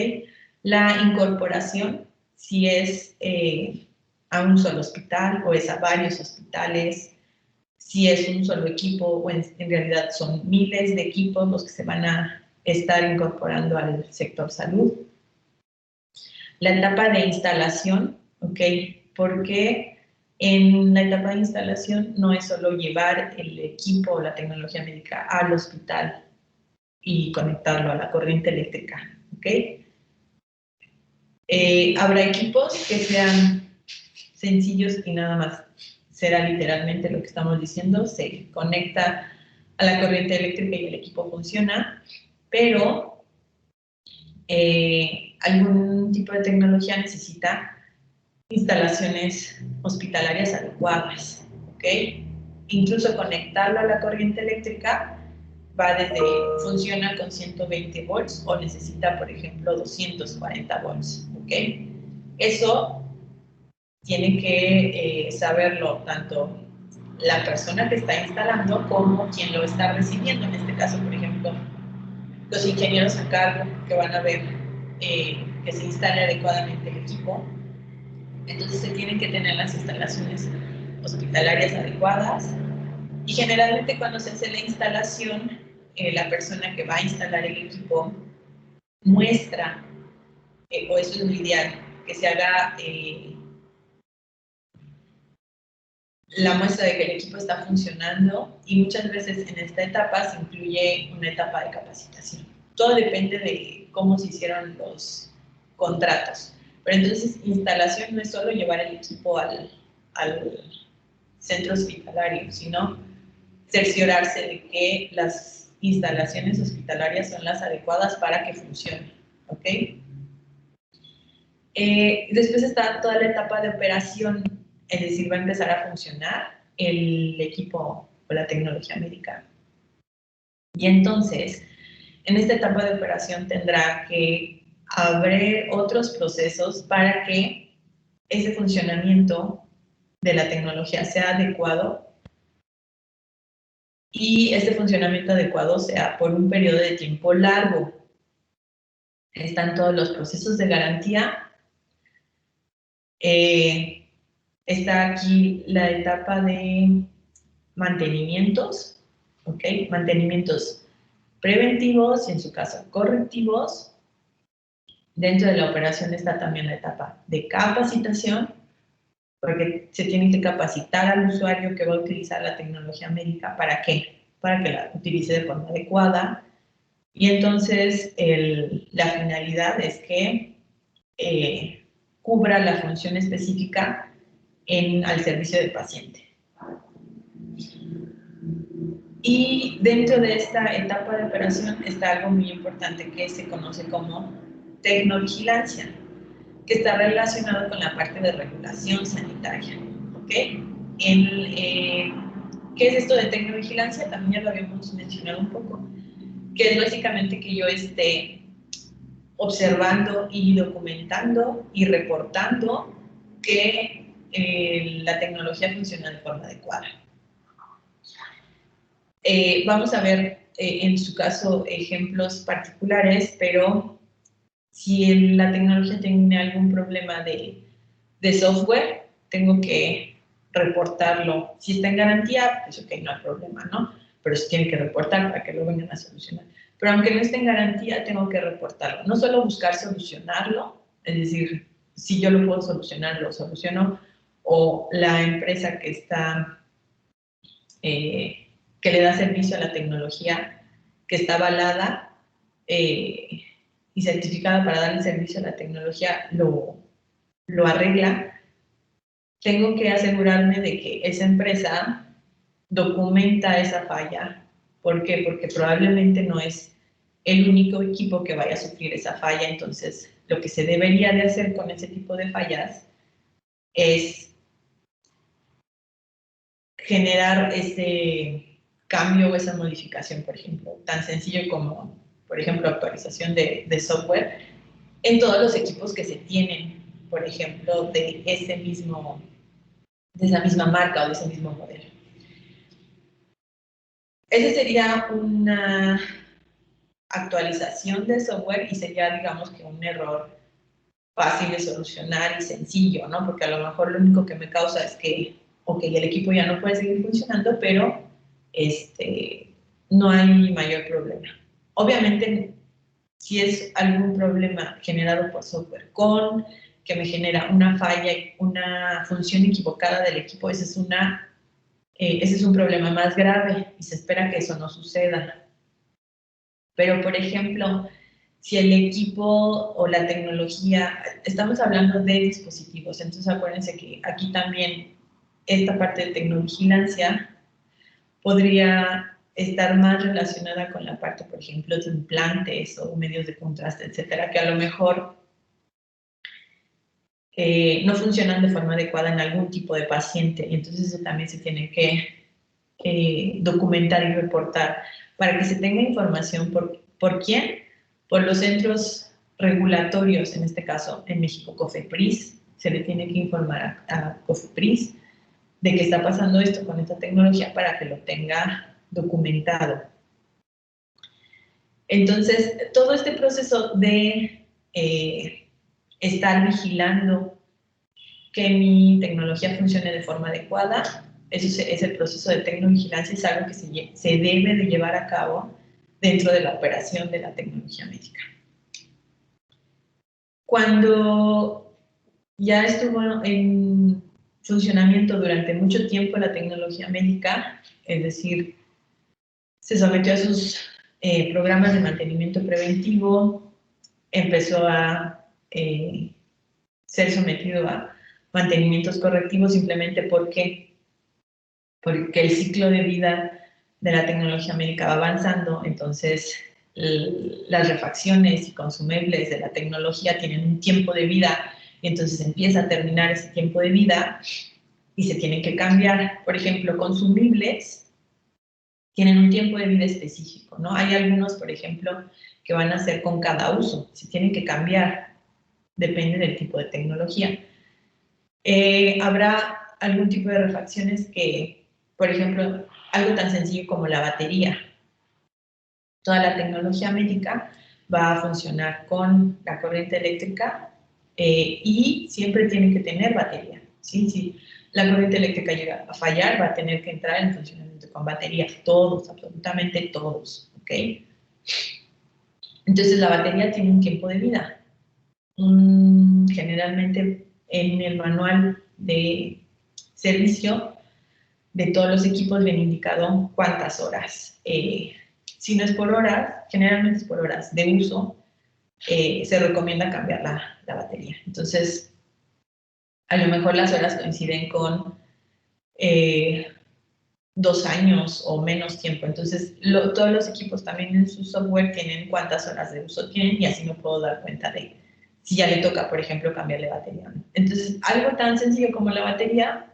La incorporación, si es a un solo hospital o es a varios hospitales, si es un solo equipo o en realidad son miles de equipos los que se van a estar incorporando al sector salud. La etapa de instalación, ¿ok? Porque en la etapa de instalación no es solo llevar el equipo o la tecnología médica al hospital y conectarlo a la corriente eléctrica, ¿ok? Habrá equipos que sean sencillos y nada más será literalmente lo que estamos diciendo, se conecta a la corriente eléctrica y el equipo funciona, pero algún tipo de tecnología necesita instalaciones hospitalarias adecuadas, ¿ok? Incluso conectarlo a la corriente eléctrica va desde, funciona con 120 volts o necesita, por ejemplo, 240 volts, ¿ok? Eso tiene que saberlo tanto la persona que está instalando como quien lo está recibiendo. En este caso, por ejemplo, los ingenieros a cargo que van a ver que se instale adecuadamente el equipo. Entonces se tienen que tener las instalaciones hospitalarias adecuadas y generalmente cuando se hace la instalación, la persona que va a instalar el equipo muestra, o eso es lo ideal, que se haga la muestra de que el equipo está funcionando y muchas veces en esta etapa se incluye una etapa de capacitación. Todo depende de cómo se hicieron los contratos. Pero entonces instalación no es solo llevar el equipo al centro hospitalario, sino cerciorarse de que las instalaciones hospitalarias son las adecuadas para que funcionen, ¿ok? Después está toda la etapa de operación, es decir, va a empezar a funcionar el equipo o la tecnología médica. Y entonces, en esta etapa de operación tendrá que haber otros procesos para que ese funcionamiento de la tecnología sea adecuado y este funcionamiento adecuado sea por un periodo de tiempo largo. Están todos los procesos de garantía. Está aquí la etapa de mantenimientos, ¿ok? Mantenimientos preventivos y en su caso correctivos. Dentro de la operación está también la etapa de capacitación, porque se tiene que capacitar al usuario que va a utilizar la tecnología médica. ¿Para qué? Para que la utilice de forma adecuada. Y entonces la finalidad es que cubra la función específica al servicio del paciente. Y dentro de esta etapa de operación está algo muy importante que se conoce como tecnovigilancia, que está relacionado con la parte de regulación sanitaria, ¿ok? ¿Qué es esto de tecnovigilancia? También ya lo habíamos mencionado un poco, que es básicamente que yo esté observando y documentando y reportando que la tecnología funciona de forma adecuada. Vamos a ver en su caso ejemplos particulares, pero si la tecnología tiene algún problema de software, tengo que reportarlo. Si está en garantía, pues ok, no hay problema, ¿no? Pero se tiene que reportar para que lo vengan a solucionar. Pero aunque no esté en garantía, tengo que reportarlo. No solo buscar solucionarlo, es decir, si yo lo puedo solucionar, lo soluciono, o la empresa que está, que le da servicio a la tecnología, que está avalada y certificada para darle servicio a la tecnología, lo arregla. Tengo que asegurarme de que esa empresa documenta esa falla. ¿Por qué? Porque probablemente no es el único equipo que vaya a sufrir esa falla. Entonces, lo que se debería de hacer con ese tipo de fallas es generar ese cambio o esa modificación, por ejemplo, tan sencillo como, por ejemplo, actualización de software en todos los equipos que se tienen, por ejemplo, de esa misma marca o de ese mismo modelo. Esa sería una actualización de software y sería, digamos, que un error fácil de solucionar y sencillo, ¿no? Porque a lo mejor lo único que me causa es que, ok, el equipo ya no puede seguir funcionando, pero no hay mayor problema. Obviamente, si es algún problema generado por software que me genera una falla, una función equivocada del equipo, ese es un problema más grave y se espera que eso no suceda. Pero, por ejemplo, si el equipo o la tecnología, estamos hablando de dispositivos, entonces acuérdense que aquí también esta parte de tecnovigilancia podría estar más relacionada con la parte, por ejemplo, de implantes o medios de contraste, etcétera, que a lo mejor no funcionan de forma adecuada en algún tipo de paciente, y entonces eso también se tiene que documentar y reportar para que se tenga información por quién, por los centros regulatorios, en este caso en México COFEPRIS, se le tiene que informar a COFEPRIS de que está pasando esto con esta tecnología para que lo tenga documentado. Entonces, todo este proceso de estar vigilando que mi tecnología funcione de forma adecuada, eso es el proceso de tecnovigilancia, es algo que se debe de llevar a cabo dentro de la operación de la tecnología médica. Cuando ya estuvo en funcionamiento durante mucho tiempo la tecnología médica, es decir, se sometió a sus programas de mantenimiento preventivo, empezó a ser sometido a mantenimientos correctivos simplemente porque el ciclo de vida de la tecnología médica va avanzando, entonces las refacciones y consumibles de la tecnología tienen un tiempo de vida, y entonces empieza a terminar ese tiempo de vida y se tienen que cambiar. Por ejemplo, consumibles tienen un tiempo de vida específico, ¿no? Hay algunos, por ejemplo, que van a ser con cada uso, se tienen que cambiar, depende del tipo de tecnología. Habrá algún tipo de refacciones que, por ejemplo, algo tan sencillo como la batería. Toda la tecnología médica va a funcionar con la corriente eléctrica y siempre tiene que tener batería. ¿Sí? Si la corriente eléctrica llega a fallar, va a tener que entrar en funcionamiento con batería. Todos, absolutamente todos. ¿Ok? Entonces la batería tiene un tiempo de vida. Generalmente en el manual de servicio de todos los equipos viene indicado cuántas horas. Si no es por horas, generalmente es por horas de uso, se recomienda cambiar la batería. Entonces, a lo mejor las horas coinciden con 2 años o menos tiempo. Entonces, todos los equipos también en su software tienen cuántas horas de uso tienen y así me puedo dar cuenta de si ya le toca, por ejemplo, cambiarle batería. Entonces, algo tan sencillo como la batería,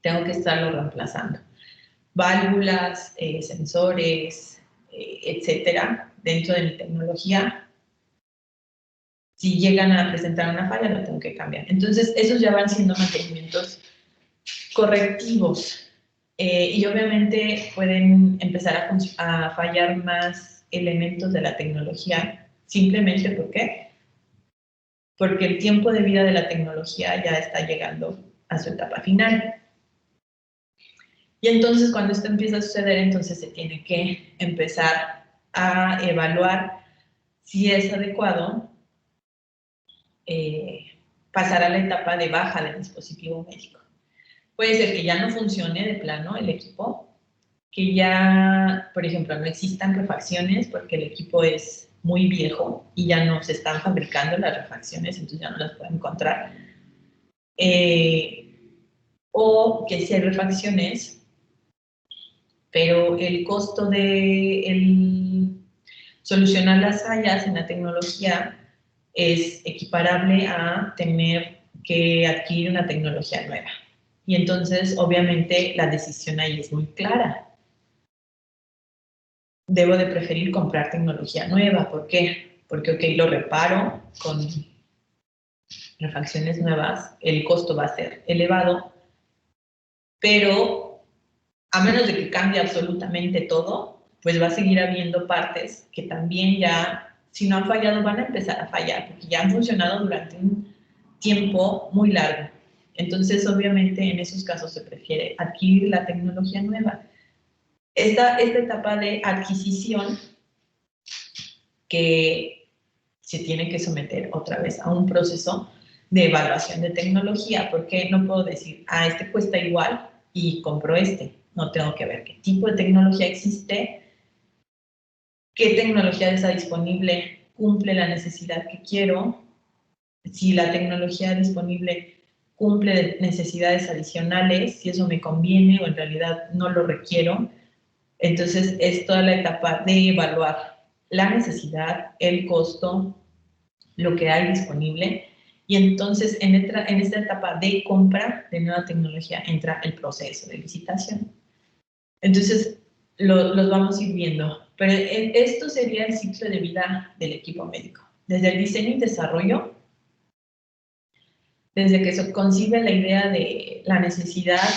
tengo que estarlo reemplazando. Válvulas, sensores, etcétera, dentro de mi tecnología, si llegan a presentar una falla, lo tengo que cambiar. Entonces, esos ya van siendo mantenimientos correctivos. Y obviamente pueden empezar a fallar más elementos de la tecnología, simplemente porque el tiempo de vida de la tecnología ya está llegando a su etapa final. Y entonces cuando esto empieza a suceder, entonces se tiene que empezar a evaluar si es adecuado pasar a la etapa de baja del dispositivo médico. Puede ser que ya no funcione de plano el equipo, que ya, por ejemplo, no existan refacciones porque el equipo es muy viejo y ya no se están fabricando las refacciones, entonces ya no las pueden encontrar. O que si hay refacciones, pero el costo de solucionar las fallas en la tecnología es equiparable a tener que adquirir una tecnología nueva. Y entonces, obviamente, la decisión ahí es muy clara. Debo de preferir comprar tecnología nueva. ¿Por qué? Porque, ok, lo reparo con refacciones nuevas, el costo va a ser elevado, pero a menos de que cambie absolutamente todo, pues va a seguir habiendo partes que también ya, si no han fallado, van a empezar a fallar, porque ya han funcionado durante un tiempo muy largo. Entonces, obviamente, en esos casos se prefiere adquirir la tecnología nueva. Esta etapa de adquisición que se tiene que someter otra vez a un proceso de evaluación de tecnología, porque no puedo decir, este cuesta igual y compro este. No, tengo que ver qué tipo de tecnología existe, qué tecnología está disponible, cumple la necesidad que quiero, si la tecnología disponible cumple necesidades adicionales, si eso me conviene o en realidad no lo requiero. Entonces, es toda la etapa de evaluar la necesidad, el costo, lo que hay disponible. Y entonces, en esta etapa de compra de nueva tecnología, entra el proceso de licitación. Entonces, los vamos a ir viendo. Pero esto sería el ciclo de vida del equipo médico. Desde el diseño y desarrollo, desde que se concibe la idea de la necesidad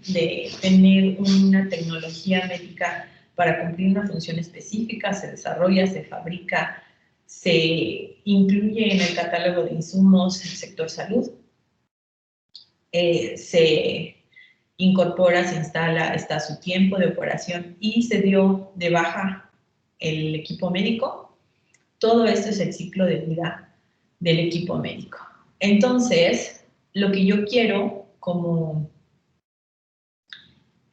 de tener una tecnología médica para cumplir una función específica, se desarrolla, se fabrica, se incluye en el catálogo de insumos del sector salud, se incorpora, se instala, está su tiempo de operación y se dio de baja el equipo médico. Todo esto es el ciclo de vida del equipo médico. Entonces, lo que yo quiero como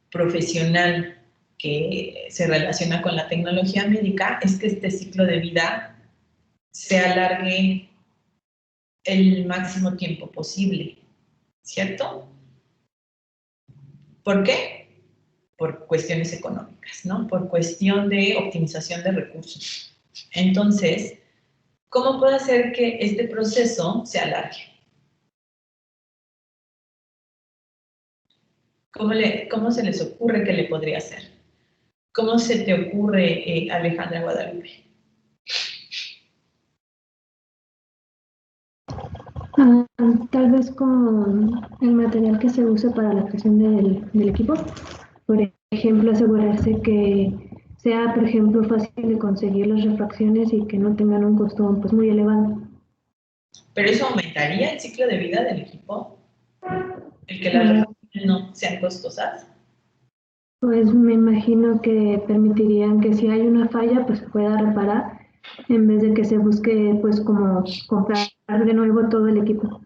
profesional que se relaciona con la tecnología médica es que este ciclo de vida se alargue el máximo tiempo posible, ¿cierto? ¿Por qué? Por cuestiones económicas, ¿no? Por cuestión de optimización de recursos. Entonces, ¿cómo puedo hacer que este proceso se alargue? ¿Cómo se les ocurre que le podría hacer? ¿Cómo se te ocurre, Alejandra Guadalupe? Tal vez con el material que se use para la creación del equipo. Por ejemplo, asegurarse que sea, por ejemplo, fácil de conseguir las refracciones y que no tengan un costo pues, muy elevado. ¿Pero eso aumentaría el ciclo de vida del equipo? ¿El que las refacciones no sean costosas? Pues me imagino que permitirían que si hay una falla, pues se pueda reparar, en vez de que se busque, pues, como comprar de nuevo todo el equipo.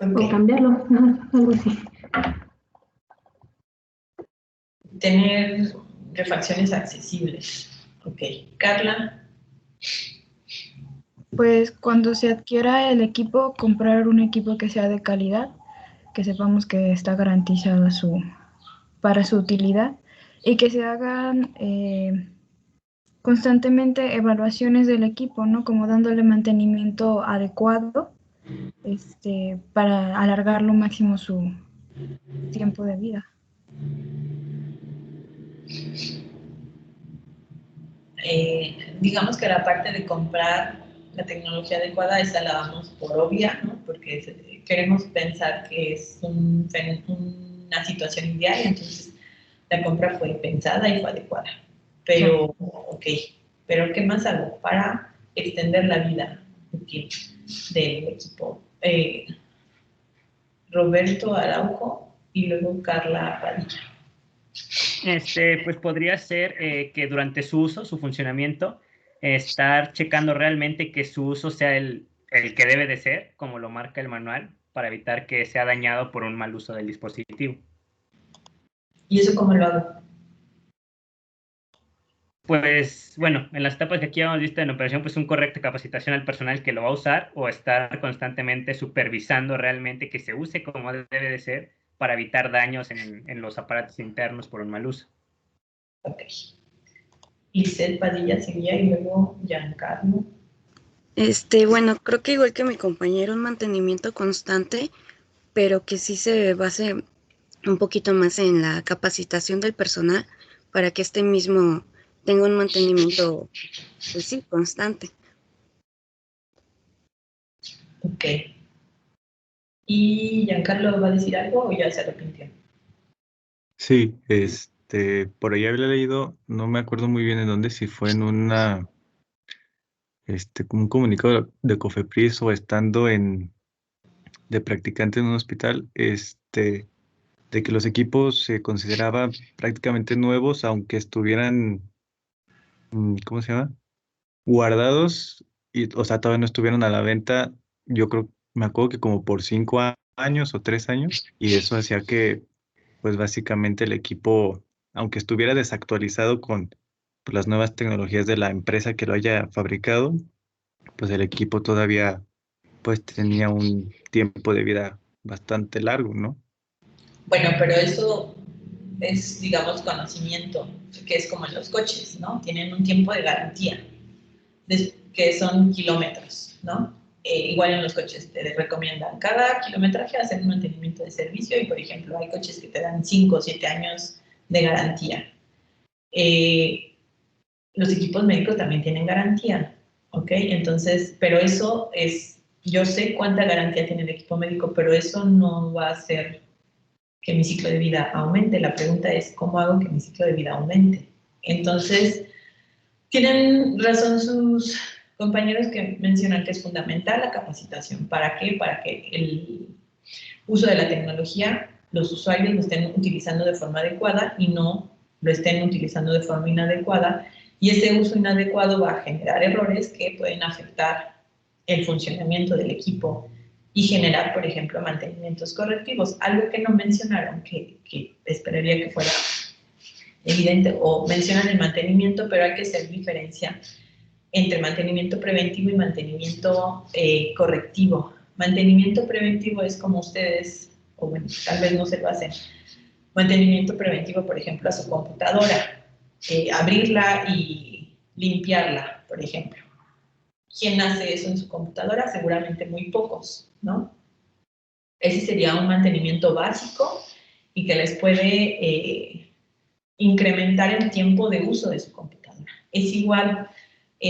Okay. O cambiarlo, algo así. Tener refacciones accesibles. Ok. Carla. Pues cuando se adquiera el equipo, comprar un equipo que sea de calidad, que sepamos que está garantizado para su utilidad y que se hagan constantemente evaluaciones del equipo, ¿no? Como dándole mantenimiento adecuado para alargar lo máximo su tiempo de vida. Digamos que la parte de comprar la tecnología adecuada, esa la damos por obvia, ¿no? Porque queremos pensar que es una situación ideal, entonces la compra fue pensada y fue adecuada. Pero, ok, pero ¿qué más hago para extender la vida útil del equipo? Roberto Araujo y luego Carla Padilla. Pues podría ser que durante su uso, su funcionamiento, estar checando realmente que su uso sea el que debe de ser, como lo marca el manual, para evitar que sea dañado por un mal uso del dispositivo. ¿Y eso cómo lo hago? Pues bueno, en las etapas que aquí hemos visto en operación, pues una correcta capacitación al personal que lo va a usar o estar constantemente supervisando realmente que se use como debe de ser para evitar daños en los aparatos internos por un mal uso. Ok. Lisette Padilla seguía y luego Giancarlo. Bueno, creo que igual que mi compañero, un mantenimiento constante, pero que sí se base un poquito más en la capacitación del personal para que este mismo tenga un mantenimiento, pues sí, constante. Ok. ¿Y Giancarlo va a decir algo o ya se arrepintió? Sí, por ahí había leído, no me acuerdo muy bien en dónde, si fue en como un comunicado de Cofepris o estando de practicante en un hospital, de que los equipos se consideraban prácticamente nuevos, aunque estuvieran, ¿cómo se llama? Guardados, o sea, todavía no estuvieron a la venta, yo creo, me acuerdo que como por 5 años o 3 años, y eso hacía que, pues básicamente el equipo, aunque estuviera desactualizado con pues, las nuevas tecnologías de la empresa que lo haya fabricado, pues el equipo todavía pues tenía un tiempo de vida bastante largo, ¿no? Bueno, pero eso es, digamos, conocimiento, que es como en los coches, ¿no? Tienen un tiempo de garantía, que son kilómetros, ¿no? Igual en los coches te recomiendan cada kilometraje hacer un mantenimiento de servicio y, por ejemplo, hay coches que te dan 5 o 7 años de garantía. Los equipos médicos también tienen garantía, ¿ok? Entonces, pero eso es, yo sé cuánta garantía tiene el equipo médico, pero eso no va a hacer que mi ciclo de vida aumente. La pregunta es, ¿cómo hago que mi ciclo de vida aumente? Entonces, tienen razón sus compañeros que mencionan que es fundamental la capacitación. ¿Para qué? Para que el uso de la tecnología, los usuarios lo estén utilizando de forma adecuada y no lo estén utilizando de forma inadecuada. Y ese uso inadecuado va a generar errores que pueden afectar el funcionamiento del equipo y generar, por ejemplo, mantenimientos correctivos. Algo que no mencionaron, que esperaría que fuera evidente, o mencionan el mantenimiento, pero hay que hacer diferencia entre mantenimiento preventivo y mantenimiento correctivo. Mantenimiento preventivo es como ustedes, o bueno, tal vez no se lo hacen. Mantenimiento preventivo, por ejemplo, a su computadora, abrirla y limpiarla, por ejemplo. ¿Quién hace eso en su computadora? Seguramente muy pocos, ¿no? Ese sería un mantenimiento básico y que les puede incrementar el tiempo de uso de su computadora. Es igual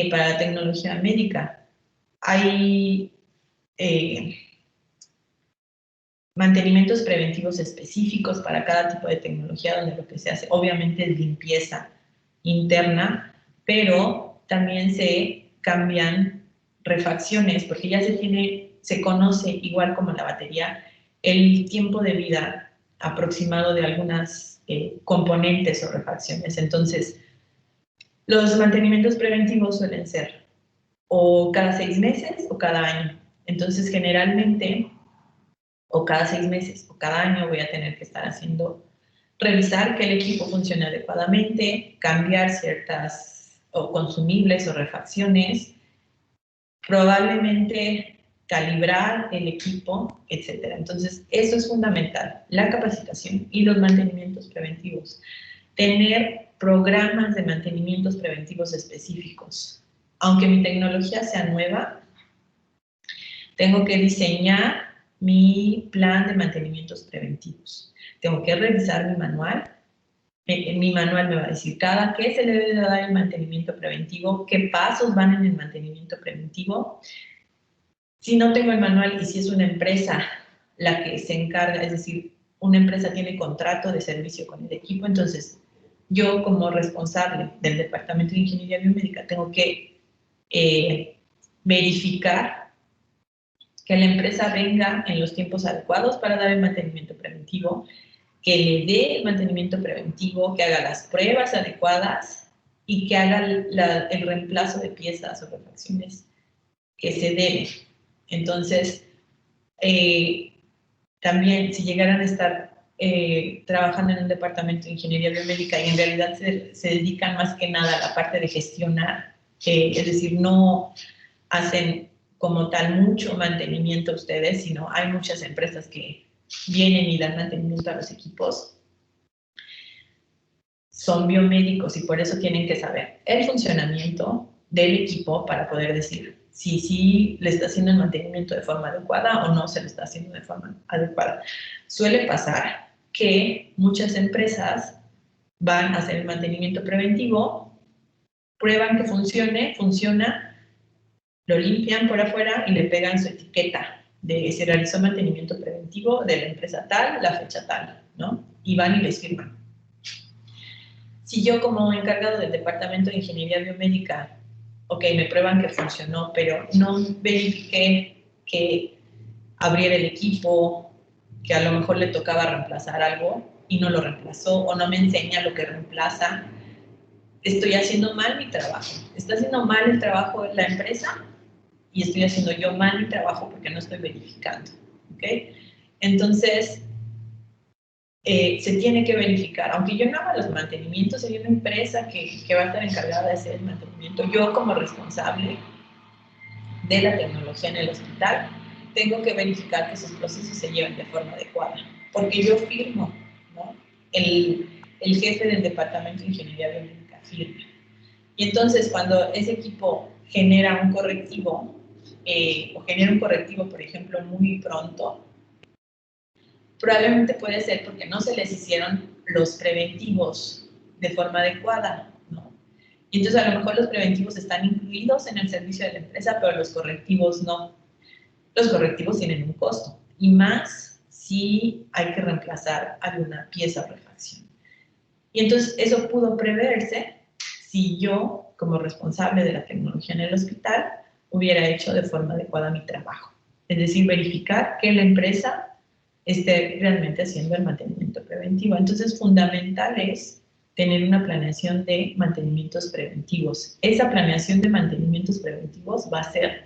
para la tecnología médica. Hay mantenimientos preventivos específicos para cada tipo de tecnología donde lo que se hace obviamente es limpieza interna, pero también se cambian refacciones porque ya se conoce igual como la batería el tiempo de vida aproximado de algunas componentes o refacciones. Entonces, los mantenimientos preventivos suelen ser o cada 6 meses o cada año. Entonces, generalmente, o cada 6 meses o cada año voy a tener que estar revisar que el equipo funcione adecuadamente, cambiar ciertas o consumibles o refacciones, probablemente calibrar el equipo, etc. Entonces, eso es fundamental, la capacitación y los mantenimientos preventivos. Tener programas de mantenimientos preventivos específicos. Aunque mi tecnología sea nueva, tengo que diseñar mi plan de mantenimientos preventivos. Tengo que revisar mi manual. Mi manual me va a decir qué se le debe dar el mantenimiento preventivo, qué pasos van en el mantenimiento preventivo. Si no tengo el manual y si es una empresa la que se encarga, es decir, una empresa tiene contrato de servicio con el equipo, entonces yo como responsable del Departamento de Ingeniería Biomédica tengo que verificar que la empresa venga en los tiempos adecuados para dar el mantenimiento preventivo, que le dé el mantenimiento preventivo, que haga las pruebas adecuadas y que haga el reemplazo de piezas o refacciones que se deben. Entonces, también si llegaran a estar trabajando en un departamento de ingeniería biomédica y en realidad se dedican más que nada a la parte de gestionar, es decir, no hacen como tal mucho mantenimiento ustedes, sino hay muchas empresas que vienen y dan mantenimiento a los equipos, son biomédicos y por eso tienen que saber el funcionamiento del equipo para poder decir si le está haciendo el mantenimiento de forma adecuada o no se le está haciendo de forma adecuada. Suele pasar que muchas empresas van a hacer el mantenimiento preventivo, prueban que funciona, lo limpian por afuera y le pegan su etiqueta de se realizó mantenimiento preventivo de la empresa tal, la fecha tal, ¿no? Y van y les firman. Si yo como encargado del departamento de ingeniería biomédica, ok, me prueban que funcionó, pero no verifiqué que abriera el equipo, que a lo mejor le tocaba reemplazar algo y no lo reemplazó, o no me enseña lo que reemplaza, estoy haciendo mal mi trabajo. Está haciendo mal el trabajo de la empresa y estoy haciendo yo mal mi trabajo porque no estoy verificando, ¿ok? Entonces, se tiene que verificar. Aunque yo no haga los mantenimientos, hay una empresa que va a estar encargada de hacer el mantenimiento. Yo, como responsable de la tecnología en el hospital, tengo que verificar que esos procesos se lleven de forma adecuada. Porque yo firmo, ¿no? El jefe del departamento de ingeniería biomédica firma. Y entonces, cuando ese equipo genera un correctivo, por ejemplo, muy pronto, probablemente puede ser porque no se les hicieron los preventivos de forma adecuada, ¿no? Y entonces a lo mejor los preventivos están incluidos en el servicio de la empresa, pero los correctivos no. Los correctivos tienen un costo, y más si hay que reemplazar alguna pieza o refacción. Y entonces eso pudo preverse si yo, como responsable de la tecnología en el hospital, hubiera hecho de forma adecuada mi trabajo. Es decir, verificar que la empresa esté realmente haciendo el mantenimiento preventivo. Entonces, fundamental es tener una planeación de mantenimientos preventivos. Esa planeación de mantenimientos preventivos va a hacer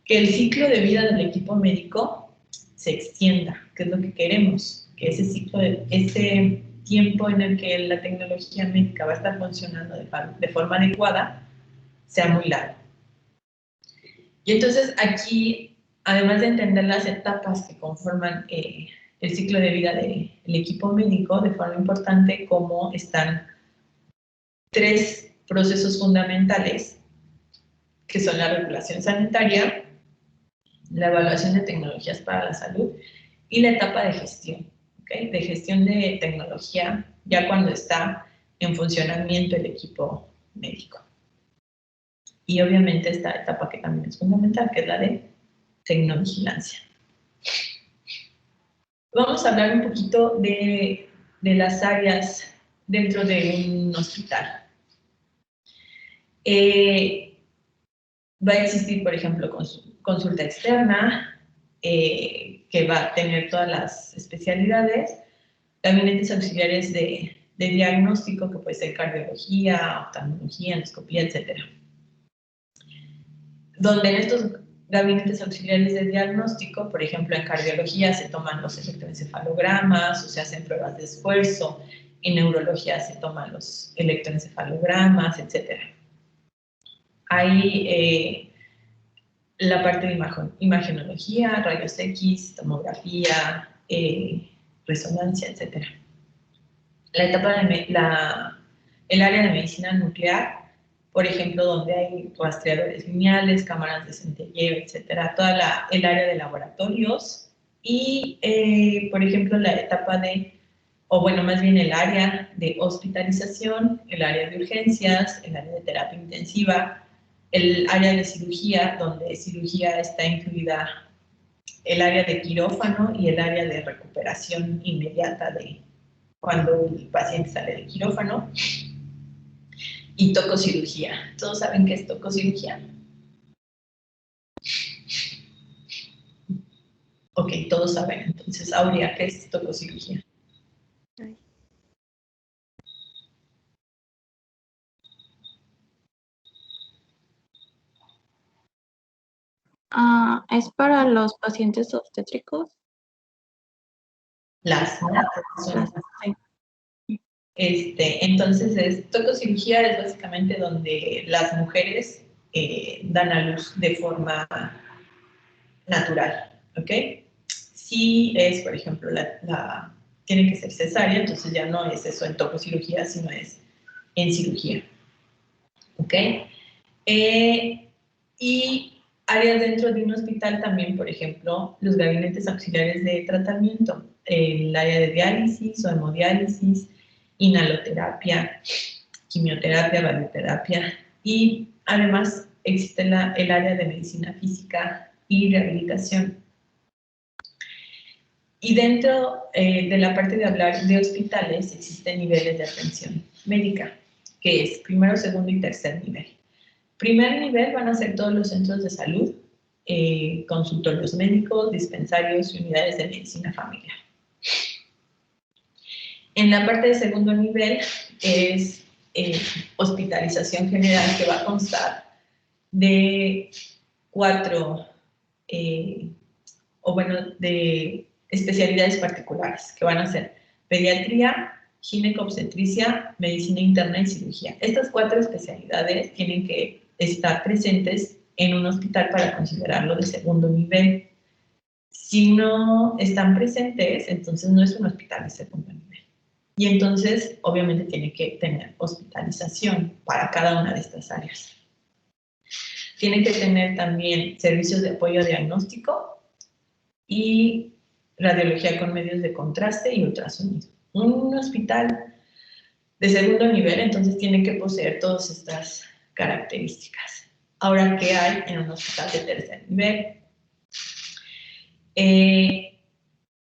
que el ciclo de vida del equipo médico se extienda, que es lo que queremos, que ese tiempo en el que la tecnología médica va a estar funcionando de forma adecuada sea muy largo. Y entonces aquí, además de entender las etapas que conforman el ciclo de vida del equipo médico, de forma importante, como están 3 procesos fundamentales, que son la regulación sanitaria, la evaluación de tecnologías para la salud y la etapa de gestión, ¿okay? De gestión de tecnología, ya cuando está en funcionamiento el equipo médico. Y obviamente esta etapa que también es fundamental, que es la de tecnovigilancia. Vamos a hablar un poquito de las áreas dentro de un hospital. Va a existir, por ejemplo, consulta externa, que va a tener todas las especialidades, gabinetes auxiliares de diagnóstico, que puede ser cardiología, oftalmología, endoscopía, etc. Donde en estos gabinetes auxiliares de diagnóstico, por ejemplo, en cardiología se toman los electroencefalogramas o se hacen pruebas de esfuerzo, en neurología se toman los electroencefalogramas, etc. Hay la parte de imagenología, rayos X, tomografía, resonancia, etc. El área de medicina nuclear, por ejemplo, donde hay rastreadores lineales, cámaras de centelleo, etcétera, el área de laboratorios y, por ejemplo, el área de hospitalización, el área de urgencias, el área de terapia intensiva, el área de cirugía, donde cirugía está incluida el área de quirófano y el área de recuperación inmediata de cuando el paciente sale de quirófano, y tococirugía. ¿Todos saben qué es tococirugía? Ok, todos saben. Entonces, Aurea, ¿qué es tococirugía? ¿Es para los pacientes obstétricos? Las, ¿no? Son- Sí. Entonces, tococirugía es básicamente donde las mujeres dan a luz de forma natural, ¿ok? Si es, por ejemplo, tiene que ser cesárea, entonces ya no es eso en tococirugía, sino es en cirugía, ¿ok? Y áreas dentro de un hospital también, por ejemplo, los gabinetes auxiliares de tratamiento, el área de diálisis o hemodiálisis, inhaloterapia, quimioterapia, radioterapia y además existe el área de medicina física y rehabilitación. Y dentro de la parte de hablar de hospitales existen niveles de atención médica, que es primero, segundo y tercer nivel. Primer nivel van a ser todos los centros de salud, consultorios médicos, dispensarios y unidades de medicina familiar. En la parte de segundo nivel es hospitalización general, que va a constar de 4, de especialidades particulares, que van a ser pediatría, ginecobstetricia, medicina interna y cirugía. Estas 4 especialidades tienen que estar presentes en un hospital para considerarlo de segundo nivel. Si no están presentes, entonces no es un hospital de segundo nivel. Y entonces, obviamente, tiene que tener hospitalización para cada una de estas áreas. Tiene que tener también servicios de apoyo diagnóstico y radiología con medios de contraste y ultrasonido. Un hospital de segundo nivel, entonces, tiene que poseer todas estas características. Ahora, ¿qué hay en un hospital de tercer nivel?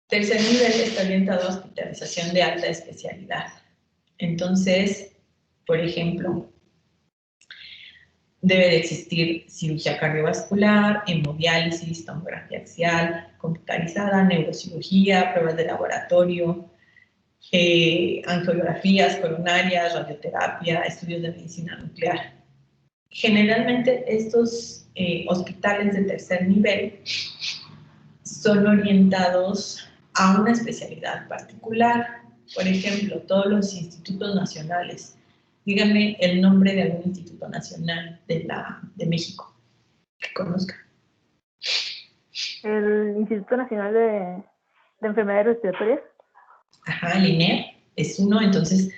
Tercer nivel está orientado a hospitalización de alta especialidad. Entonces, por ejemplo, debe de existir cirugía cardiovascular, hemodiálisis, tomografía axial, computarizada, neurocirugía, pruebas de laboratorio, angiografías coronarias, radioterapia, estudios de medicina nuclear. Generalmente estos hospitales de tercer nivel son orientados a una especialidad particular. Por ejemplo, todos los institutos nacionales. Díganme el nombre de algún instituto nacional de México que conozca. El Instituto Nacional de Enfermedades Respiratorias. Ajá, el INER es uno. Entonces,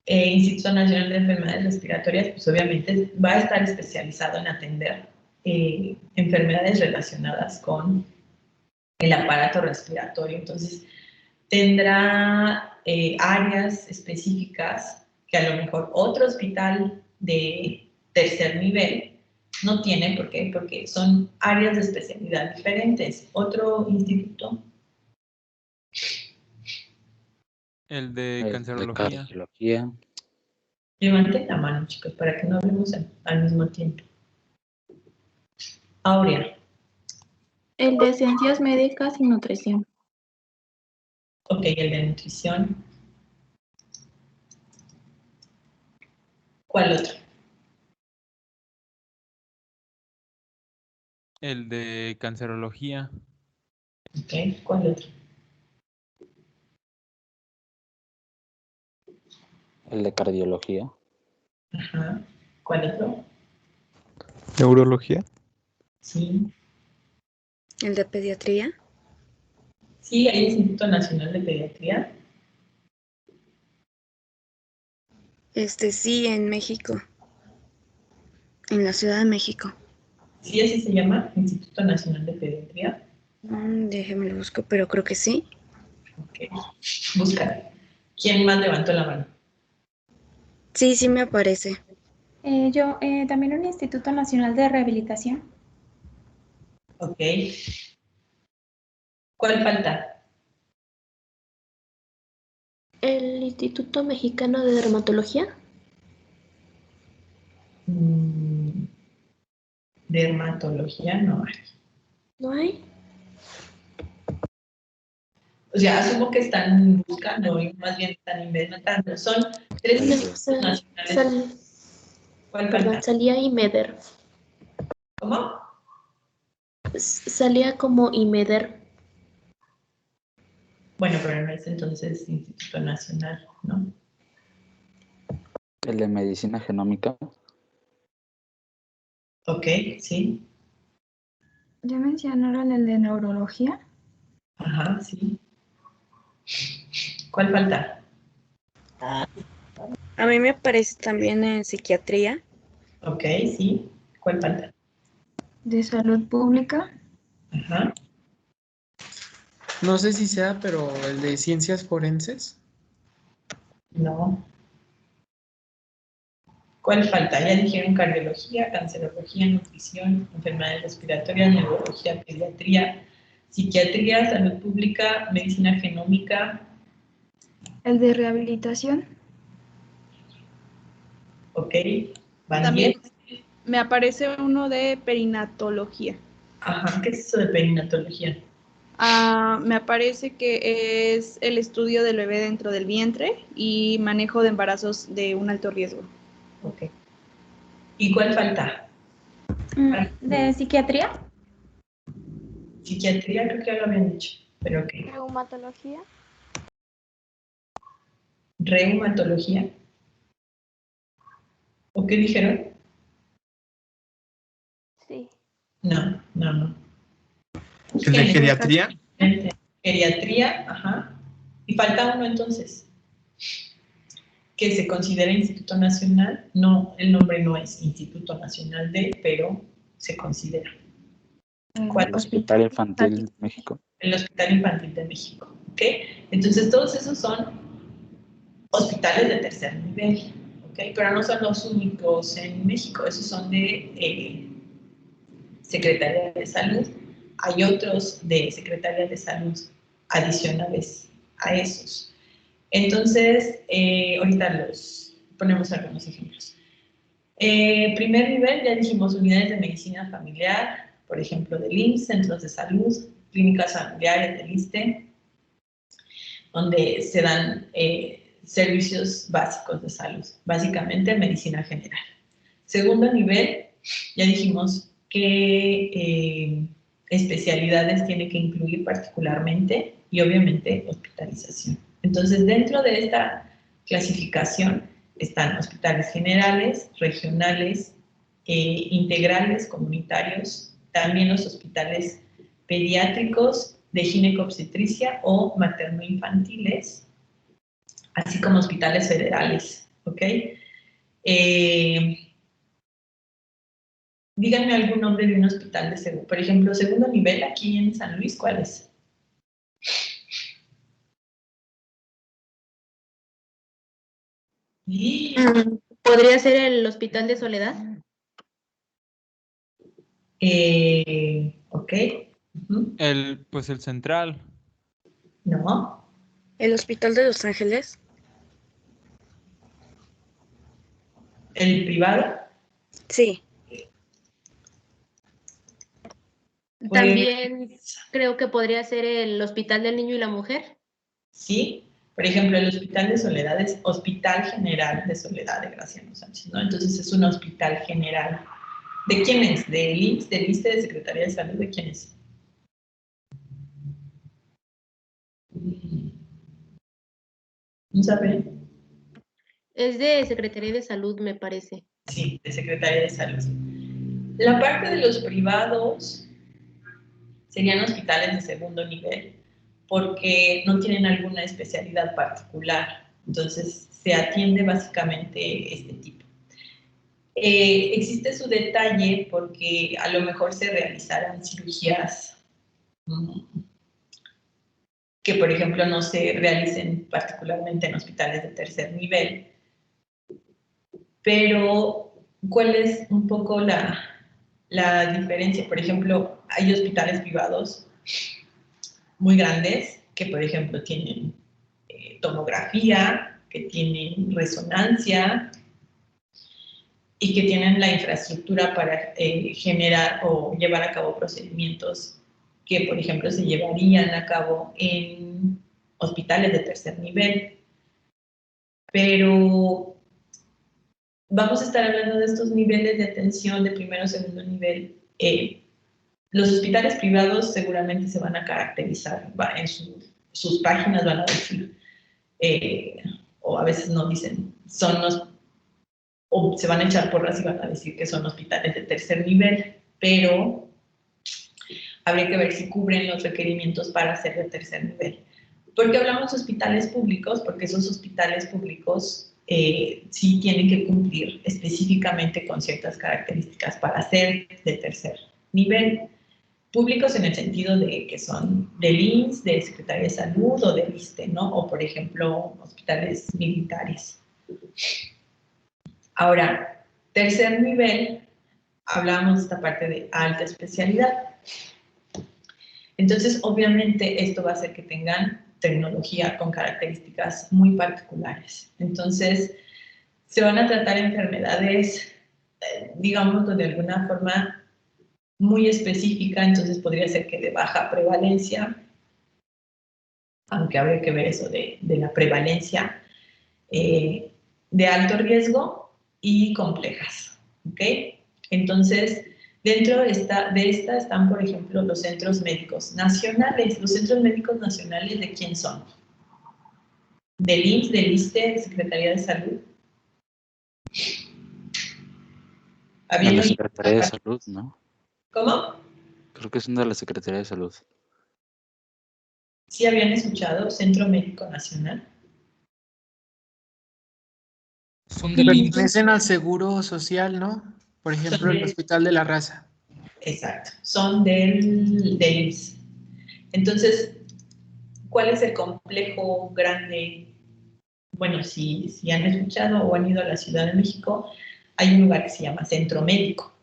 Instituto Nacional de Enfermedades Respiratorias, pues obviamente va a estar especializado en atender enfermedades relacionadas con el aparato respiratorio. Entonces, tendrá áreas específicas que a lo mejor otro hospital de tercer nivel no tiene. ¿Por qué? Porque son áreas de especialidad diferentes. Otro instituto. El de cancerología. Levanten la mano, chicos, para que no hablemos al mismo tiempo. Aurea. El de ciencias médicas y nutrición. Ok, el de nutrición. ¿Cuál otro? El de cancerología. Ok, ¿cuál otro? El de cardiología. Ajá, ¿cuál otro? Neurología. Sí. ¿El de pediatría? Sí, hay Instituto Nacional de Pediatría. Sí, en México. En la Ciudad de México. Sí, así se llama, Instituto Nacional de Pediatría. Déjeme lo busco, pero creo que sí. Ok, búscalo. ¿Quién más levantó la mano? Sí, sí me aparece. Yo, también un Instituto Nacional de Rehabilitación. Ok. ¿Cuál falta? El Instituto Mexicano de Dermatología. Dermatología no hay. ¿No hay? O sea, asumo que están buscando y más bien están inventando. Son 3 institutos nacionales. ¿Cuál falta? Salía IMEDER. ¿Cómo? Salía como IMEDER. Bueno, pero no es entonces Instituto Nacional, ¿no? El de medicina genómica. Ok, sí. ¿Ya mencionaron el de neurología? Ajá, sí. ¿Cuál falta? A mí me aparece también en psiquiatría. Ok, sí. ¿Cuál falta? ¿De salud pública? Ajá. No sé si sea, pero el de ciencias forenses. No. ¿Cuál falta? Ya dijeron cardiología, cancerología, nutrición, enfermedades respiratorias, neurología, pediatría, psiquiatría, salud pública, medicina genómica. ¿El de rehabilitación? Ok. ¿Van También bien? me aparece uno de perinatología. Ajá, ¿qué es eso de perinatología? Me aparece que es el estudio del bebé dentro del vientre y manejo de embarazos de un alto riesgo. Ok. ¿Y cuál falta? ¿De psiquiatría? Psiquiatría creo que ya lo habían dicho, pero ok. Reumatología. Reumatología. ¿O qué dijeron? Sí. No. ¿El de geriatría? Geriatría, ajá. Y falta uno entonces, que se considera Instituto Nacional. No, el nombre no es Instituto Nacional de, pero se considera. ¿Cuál? Hospital Infantil de México. El Hospital Infantil de México, ¿ok? Entonces todos esos son hospitales de tercer nivel, ¿ok? Pero no son los únicos en México, esos son de Secretaría de Salud. Hay otros de Secretaría de Salud adicionales a esos. Entonces, ahorita los ponemos algunos ejemplos. Primer nivel, ya dijimos, unidades de medicina familiar, por ejemplo, del IMSS, centros de salud, clínicas familiares del ISSSTE, donde se dan servicios básicos de salud, básicamente medicina general. Segundo nivel, ya dijimos qué especialidades tiene que incluir particularmente y obviamente hospitalización. Entonces, dentro de esta clasificación están hospitales generales, regionales, integrales, comunitarios, también los hospitales pediátricos, de ginecobstetricia o materno-infantiles, así como hospitales federales, ¿ok? Díganme algún nombre de un hospital de segundo, por ejemplo, segundo nivel aquí en San Luis, ¿cuál es? ¿Podría ser el Hospital de Soledad? Ok. Pues el central. No. ¿El Hospital de Los Ángeles? ¿El privado? Sí. También creo que podría ser el Hospital del Niño y la Mujer. Sí. Por ejemplo, el Hospital de Soledad es Hospital General de Soledad de Graciano Sánchez, ¿no? Entonces es un hospital general. ¿De quién es? ¿Del IMSS, del ISSSTE, de Secretaría de Salud? ¿De quién es? ¿No saben? Es de Secretaría de Salud, me parece. Sí, de Secretaría de Salud. La parte de los privados serían hospitales de segundo nivel, porque no tienen alguna especialidad particular. Entonces, se atiende básicamente este tipo. Existe su detalle porque a lo mejor se realizarán cirugías que, por ejemplo, no se realicen particularmente en hospitales de tercer nivel. Pero, ¿cuál es un poco la diferencia? Por ejemplo, hay hospitales privados muy grandes que, por ejemplo, tienen tomografía, que tienen resonancia y que tienen la infraestructura para generar o llevar a cabo procedimientos que, por ejemplo, se llevarían a cabo en hospitales de tercer nivel. Pero vamos a estar hablando de estos niveles de atención de primero o segundo nivel. Los hospitales privados seguramente se van a caracterizar, en sus páginas van a decir, o a veces no dicen, o se van a echar porras y van a decir que son hospitales de tercer nivel, pero habría que ver si cubren los requerimientos para ser de tercer nivel. ¿Por qué hablamos de hospitales públicos? Porque esos hospitales públicos sí tienen que cumplir específicamente con ciertas características para ser de tercer nivel. Públicos en el sentido de que son del IMSS, de Secretaría de Salud o del ISSSTE, ¿no? O, por ejemplo, hospitales militares. Ahora, tercer nivel, hablamos de esta parte de alta especialidad. Entonces, obviamente, esto va a hacer que tengan tecnología con características muy particulares. Entonces, se van a tratar enfermedades, digamos, de alguna forma muy específica, entonces podría ser que de baja prevalencia, aunque habría que ver eso de la prevalencia, de alto riesgo y complejas, ¿ok? Entonces, dentro de esta están, por ejemplo, los centros médicos nacionales. ¿Los centros médicos nacionales de quién son? ¿Del IMSS, del ISSSTE, de Secretaría de Salud? De la Secretaría de Salud, ¿no? ¿Cómo? Creo que son de la Secretaría de Salud. ¿Sí habían escuchado Centro Médico Nacional? Pertenecen al Seguro Social, ¿no? Por ejemplo, el Hospital de la Raza. Exacto, son del IMSS. Entonces, ¿cuál es el complejo grande? Bueno, si han escuchado o han ido a la Ciudad de México, hay un lugar que se llama Centro Médico,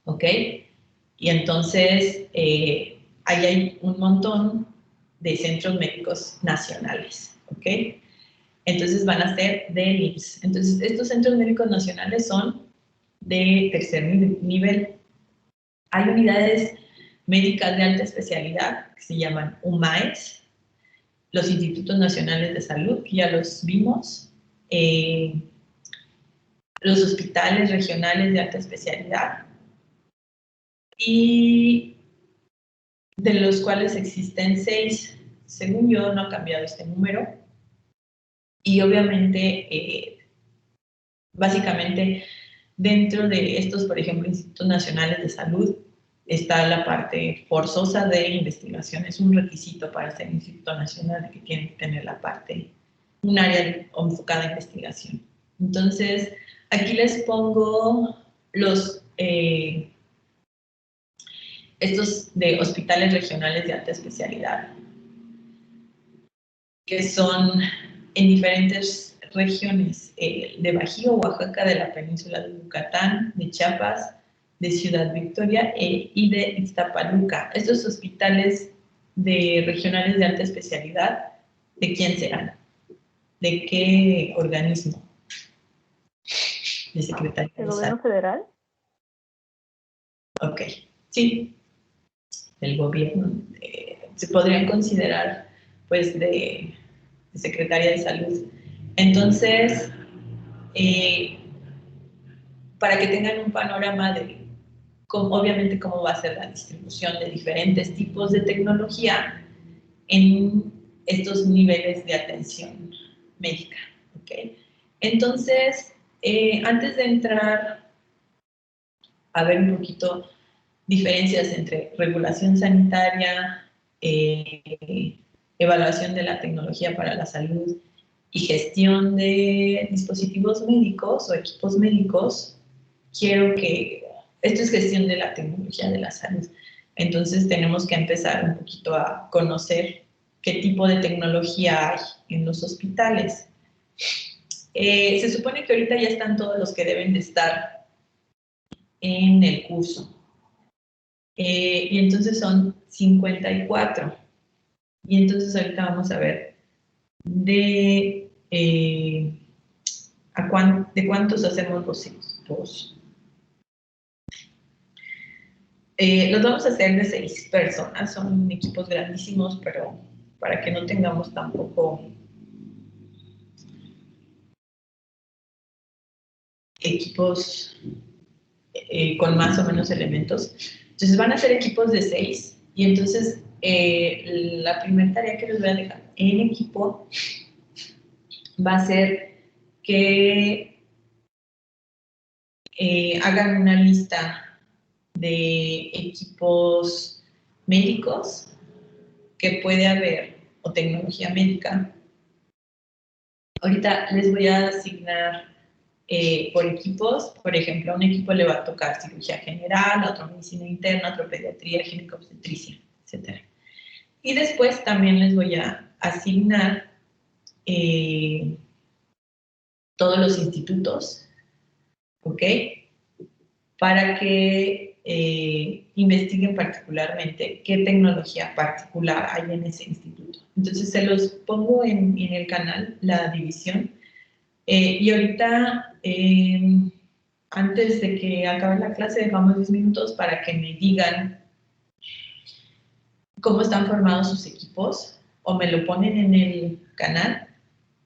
¿ok? Y entonces, ahí hay un montón de centros médicos nacionales, ¿ok? Entonces van a ser del IMSS. Entonces, estos centros médicos nacionales son de tercer nivel. Hay unidades médicas de alta especialidad que se llaman UMAES, los Institutos Nacionales de Salud, que ya los vimos, los hospitales regionales de alta especialidad, y de los cuales existen 6. Según yo, no ha cambiado este número. Y obviamente, básicamente, dentro de estos, por ejemplo, Institutos Nacionales de Salud, está la parte forzosa de investigación. Es un requisito para ser Instituto Nacional que tiene que tener la parte, un área enfocada a investigación. Entonces, aquí les pongo estos de hospitales regionales de alta especialidad, que son en diferentes regiones, de Bajío, Oaxaca, de la península de Yucatán, de Chiapas, de Ciudad Victoria y de Iztapaluca. Estos hospitales regionales de alta especialidad, ¿de quién serán? ¿De qué organismo? ¿De Secretaría de Salud? ¿El gobierno federal? Ok, sí, del gobierno. Se podrían considerar, pues, de Secretaría de Salud. Entonces, para que tengan un panorama de obviamente cómo va a ser la distribución de diferentes tipos de tecnología en estos niveles de atención médica, ¿ok? Entonces, antes de entrar a ver un poquito diferencias entre regulación sanitaria, evaluación de la tecnología para la salud y gestión de dispositivos médicos o equipos médicos, quiero que esto es gestión de la tecnología de la salud. Entonces tenemos que empezar un poquito a conocer qué tipo de tecnología hay en los hospitales. Se supone que ahorita ya están todos los que deben de estar en el curso. Y entonces son 54. Y entonces ahorita vamos a ver de cuántos hacemos los Los vamos a hacer de 6 personas, son equipos grandísimos, pero para que no tengamos tampoco equipos con más o menos elementos. Entonces van a ser equipos de 6 y entonces la primera tarea que les voy a dejar en equipo va a ser que hagan una lista de equipos médicos que puede haber o tecnología médica. Ahorita les voy a asignar por equipos. Por ejemplo, a un equipo le va a tocar cirugía general, a otro medicina interna, a otro pediatría, ginecobstetricia, etc. Y después también les voy a asignar todos los institutos, ¿ok? Para que investiguen particularmente qué tecnología particular hay en ese instituto. Entonces se los pongo en el canal, la división. Y ahorita, antes de que acabe la clase, dejamos 10 minutos para que me digan cómo están formados sus equipos, o me lo ponen en el canal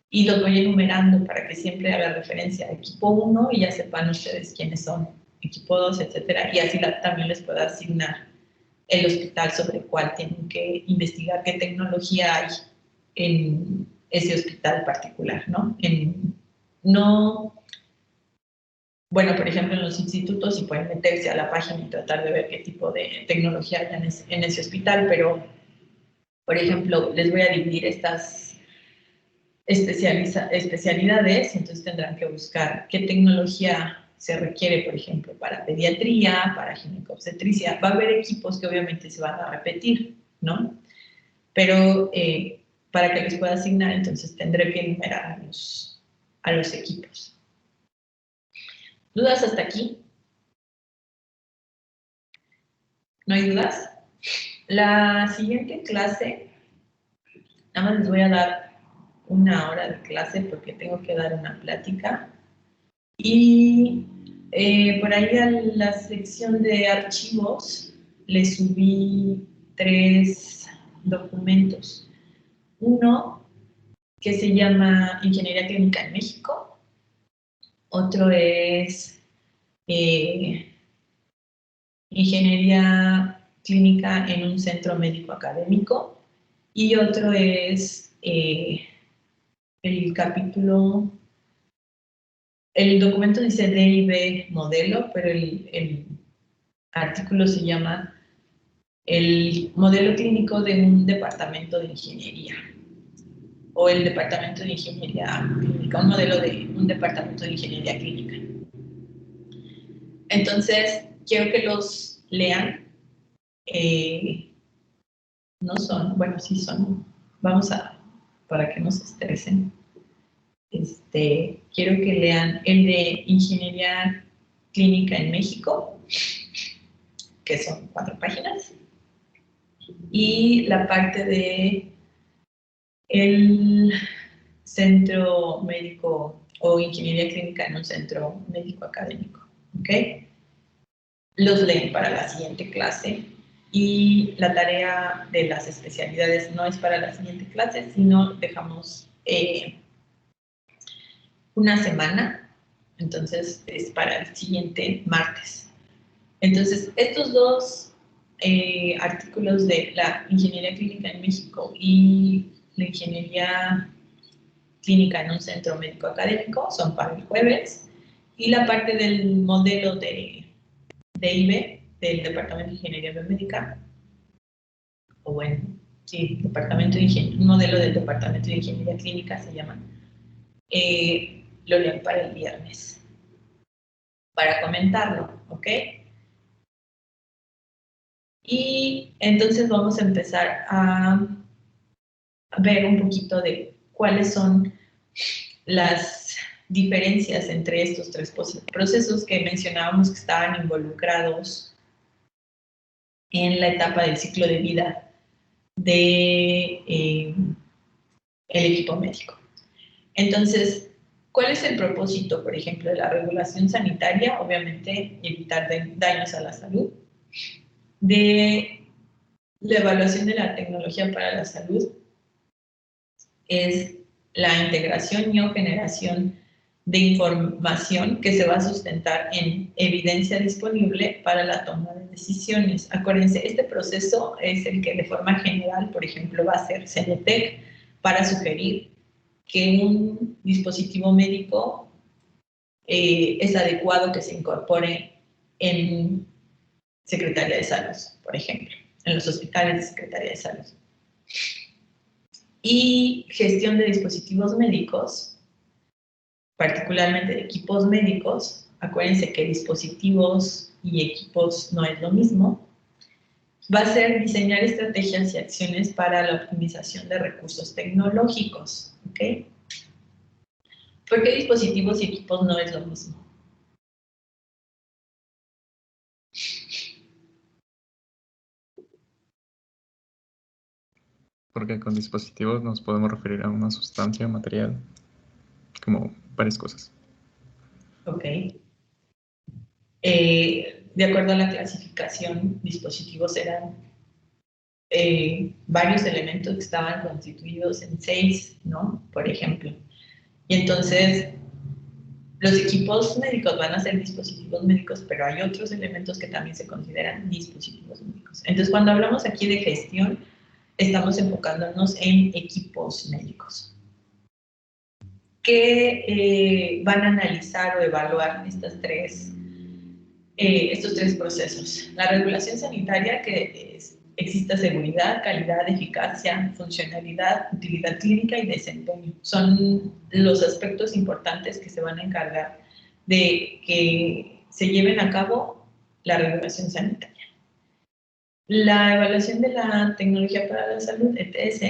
y los voy enumerando para que siempre haga referencia a equipo 1 y ya sepan ustedes quiénes son, equipo 2, etcétera, y así también les puedo asignar el hospital sobre el cual tienen que investigar qué tecnología hay en ese hospital particular, ¿no? Bueno, por ejemplo, en los institutos sí pueden meterse a la página y tratar de ver qué tipo de tecnología hay en ese hospital, pero, por ejemplo, les voy a dividir estas especialidades, y entonces tendrán que buscar qué tecnología se requiere, por ejemplo, para pediatría, para ginecobstetricia. Va a haber equipos que obviamente se van a repetir, ¿no? Pero para que les pueda asignar, entonces tendré que enumerar a los equipos. ¿Dudas hasta aquí? ¿No hay dudas? La siguiente clase, nada más les voy a dar 1 hora de clase porque tengo que dar una plática. Y por ahí a la sección de archivos le subí 3 documentos. Uno que se llama Ingeniería Clínica en México. Otro es Ingeniería Clínica en un centro médico académico. Y otro es el capítulo... El documento dice D&B modelo, pero el artículo se llama el modelo clínico de un departamento de ingeniería, o el departamento de ingeniería clínica, un modelo de un departamento de ingeniería clínica. Entonces, quiero que los lean. No son, bueno, sí son. Para que no se estresen. Quiero que lean el de Ingeniería Clínica en México, que son 4 páginas, y la parte de el centro médico o Ingeniería Clínica en un centro médico académico, ¿ok? Los leen para la siguiente clase, y la tarea de las especialidades no es para la siguiente clase, sino dejamos 1 semana, entonces es para el siguiente martes. Entonces, estos 2 artículos de la Ingeniería Clínica en México y la Ingeniería Clínica en un centro médico académico son para el jueves, y la parte del modelo de IBE, del Departamento de Ingeniería Biomédica, o bueno, sí, un modelo del Departamento de Ingeniería Clínica se llama, lo leen para el viernes, para comentarlo, ¿ok? Y entonces vamos a empezar a ver un poquito de cuáles son las diferencias entre estos 3 procesos que mencionábamos que estaban involucrados en la etapa del ciclo de vida de el equipo médico. Entonces, ¿cuál es el propósito, por ejemplo, de la regulación sanitaria? Obviamente, evitar daños a la salud. de la evaluación de la tecnología para la salud es la integración y o generación de información que se va a sustentar en evidencia disponible para la toma de decisiones. Acuérdense, este proceso es el que de forma general, por ejemplo, va a hacer CENETEC para sugerir que un dispositivo médico es adecuado que se incorpore en Secretaría de Salud, por ejemplo, en los hospitales de Secretaría de Salud. Y gestión de dispositivos médicos, particularmente de equipos médicos. Acuérdense que dispositivos y equipos no es lo mismo. Va a ser diseñar estrategias y acciones para la optimización de recursos tecnológicos. ¿Ok? ¿Por qué dispositivos y equipos no es lo mismo? Porque con dispositivos nos podemos referir a una sustancia, material, como varias cosas. Ok. De acuerdo a la clasificación, dispositivos eran varios elementos que estaban constituidos en 6, ¿no? Por ejemplo. Y entonces, los equipos médicos van a ser dispositivos médicos, pero hay otros elementos que también se consideran dispositivos médicos. Entonces, cuando hablamos aquí de gestión, estamos enfocándonos en equipos médicos. ¿Qué van a analizar o evaluar estos tres procesos? La regulación sanitaria, que exista seguridad, calidad, eficacia, funcionalidad, utilidad clínica y desempeño. Son los aspectos importantes que se van a encargar de que se lleven a cabo la regulación sanitaria. La evaluación de la tecnología para la salud, ETS,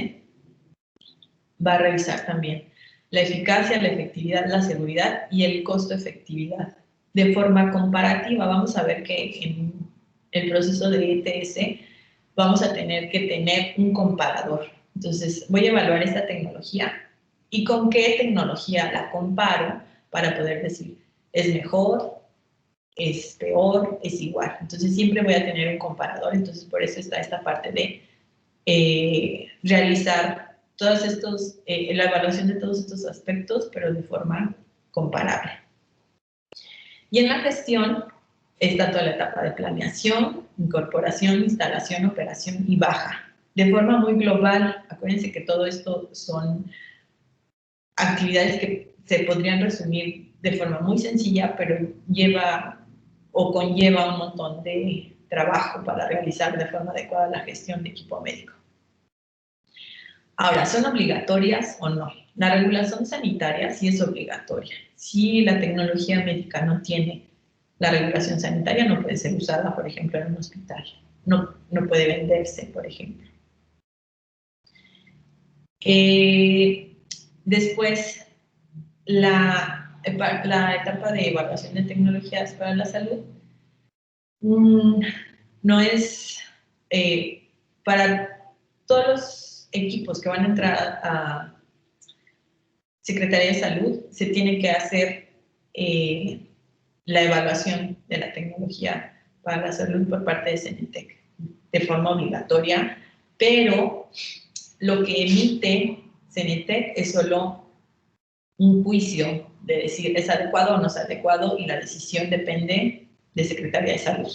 va a revisar también la eficacia, la efectividad, la seguridad y el costo-efectividad. De forma comparativa, vamos a ver que en el proceso de ETS vamos a tener que tener un comparador. Entonces, voy a evaluar esta tecnología y con qué tecnología la comparo para poder decir, ¿es mejor? ¿Es peor? ¿Es igual? Entonces, siempre voy a tener un comparador. Entonces, por eso está esta parte de realizar todos estos, la evaluación de todos estos aspectos, pero de forma comparable. Y en la gestión está toda la etapa de planeación, incorporación, instalación, operación y baja. De forma muy global, acuérdense que todo esto son actividades que se podrían resumir de forma muy sencilla, pero lleva o conlleva un montón de trabajo para realizar de forma adecuada la gestión de equipo médico. Ahora, ¿son obligatorias o no? La regulación sanitaria sí es obligatoria. Si la tecnología médica no tiene la regulación sanitaria, no puede ser usada, por ejemplo, en un hospital. No puede venderse, por ejemplo. Después, la etapa de evaluación de tecnologías para la salud no es para todos los equipos que van a entrar a Secretaría de Salud, se tiene que hacer la evaluación de la tecnología para la salud por parte de CENETEC de forma obligatoria, pero lo que emite CENETEC es solo un juicio de decir es adecuado o no es adecuado y la decisión depende de Secretaría de Salud.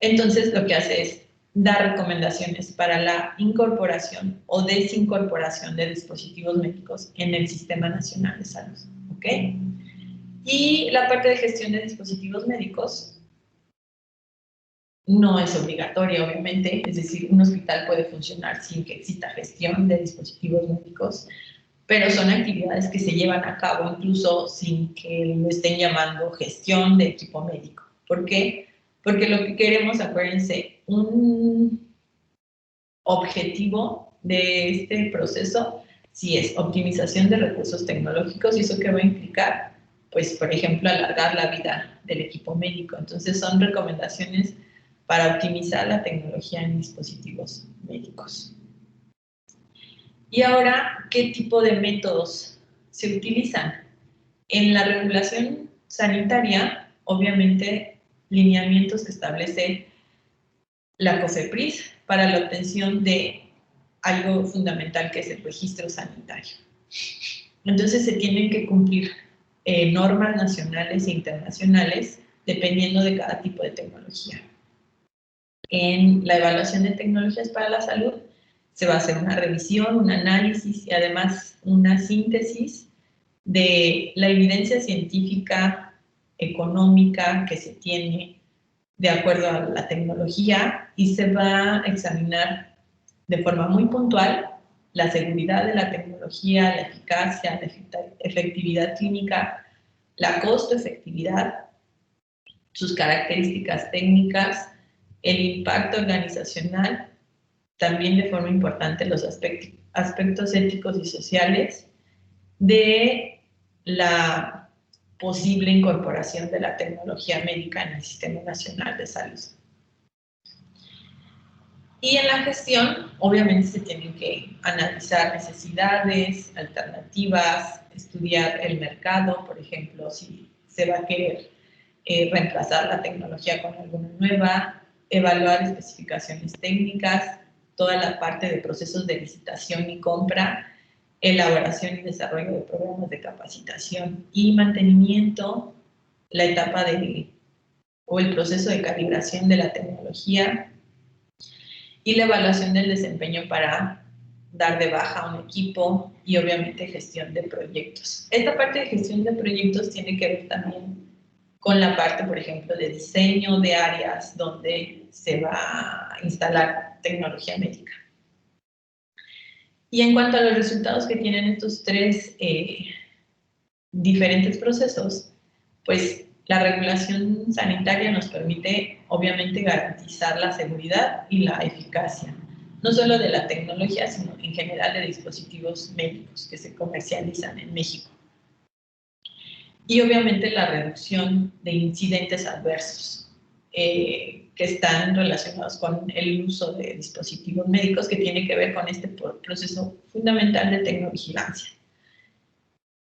Entonces, lo que hace es dar recomendaciones para la incorporación o desincorporación de dispositivos médicos en el Sistema Nacional de Salud. ¿Ok? Y la parte de gestión de dispositivos médicos no es obligatoria, obviamente, es decir, un hospital puede funcionar sin que exista gestión de dispositivos médicos, pero son actividades que se llevan a cabo incluso sin que lo estén llamando gestión de equipo médico. ¿Por qué? Porque lo que queremos, acuérdense, un objetivo de este proceso sí es optimización de recursos tecnológicos. ¿Y eso qué va a implicar? Pues, por ejemplo, alargar la vida del equipo médico. Entonces, son recomendaciones para optimizar la tecnología en dispositivos médicos. Y ahora, ¿qué tipo de métodos se utilizan? En la regulación sanitaria, obviamente, lineamientos que establece la COFEPRIS para la obtención de algo fundamental que es el registro sanitario. Entonces se tienen que cumplir normas nacionales e internacionales dependiendo de cada tipo de tecnología. En la evaluación de tecnologías para la salud se va a hacer una revisión, un análisis y además una síntesis de la evidencia científica, económica que se tiene de acuerdo a la tecnología y se va a examinar de forma muy puntual la seguridad de la tecnología, la eficacia, la efectividad clínica, la costo-efectividad, sus características técnicas, el impacto organizacional, también de forma importante los aspectos éticos y sociales de la posible incorporación de la tecnología médica en el Sistema Nacional de Salud. Y en la gestión, obviamente, se tienen que analizar necesidades, alternativas, estudiar el mercado, por ejemplo, si se va a querer reemplazar la tecnología con alguna nueva, evaluar especificaciones técnicas, toda la parte de procesos de licitación y compra, elaboración y desarrollo de programas de capacitación y mantenimiento, la etapa o el proceso de calibración de la tecnología y la evaluación del desempeño para dar de baja a un equipo y obviamente gestión de proyectos. Esta parte de gestión de proyectos tiene que ver también con la parte, por ejemplo, de diseño de áreas donde se va a instalar tecnología médica. Y en cuanto a los resultados que tienen estos tres diferentes procesos, pues la regulación sanitaria nos permite, obviamente, garantizar la seguridad y la eficacia, no solo de la tecnología, sino en general de dispositivos médicos que se comercializan en México. Y obviamente la reducción de incidentes adversos que están relacionados con el uso de dispositivos médicos, que tiene que ver con este proceso fundamental de tecnovigilancia.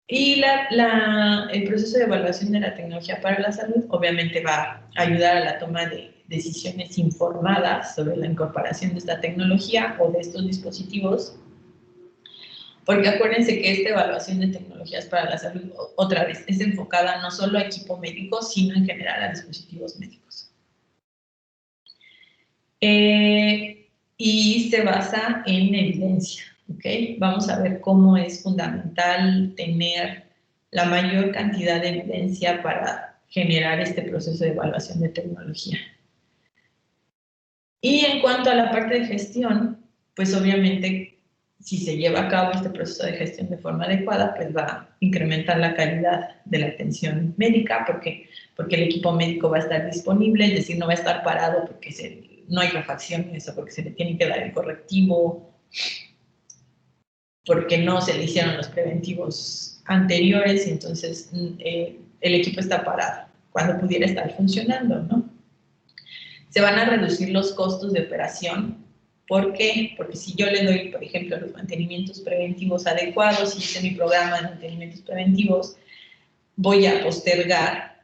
Y el proceso de evaluación de la tecnología para la salud obviamente va a ayudar a la toma de decisiones informadas sobre la incorporación de esta tecnología o de estos dispositivos, porque acuérdense que esta evaluación de tecnologías para la salud, otra vez, es enfocada no solo a equipo médico, sino en general a dispositivos médicos. Y se basa en evidencia, ¿ok? Vamos a ver cómo es fundamental tener la mayor cantidad de evidencia para generar este proceso de evaluación de tecnología. Y en cuanto a la parte de gestión, pues obviamente si se lleva a cabo este proceso de gestión de forma adecuada, pues va a incrementar la calidad de la atención médica porque el equipo médico va a estar disponible, es decir, no va a estar parado porque no hay refacciones o porque se le tiene que dar el correctivo, porque no se le hicieron los preventivos anteriores y entonces el equipo está parado cuando pudiera estar funcionando, ¿no? Se van a reducir los costos de operación. ¿Por qué? Porque si yo le doy, por ejemplo, los mantenimientos preventivos adecuados y hice mi programa de mantenimientos preventivos, voy a postergar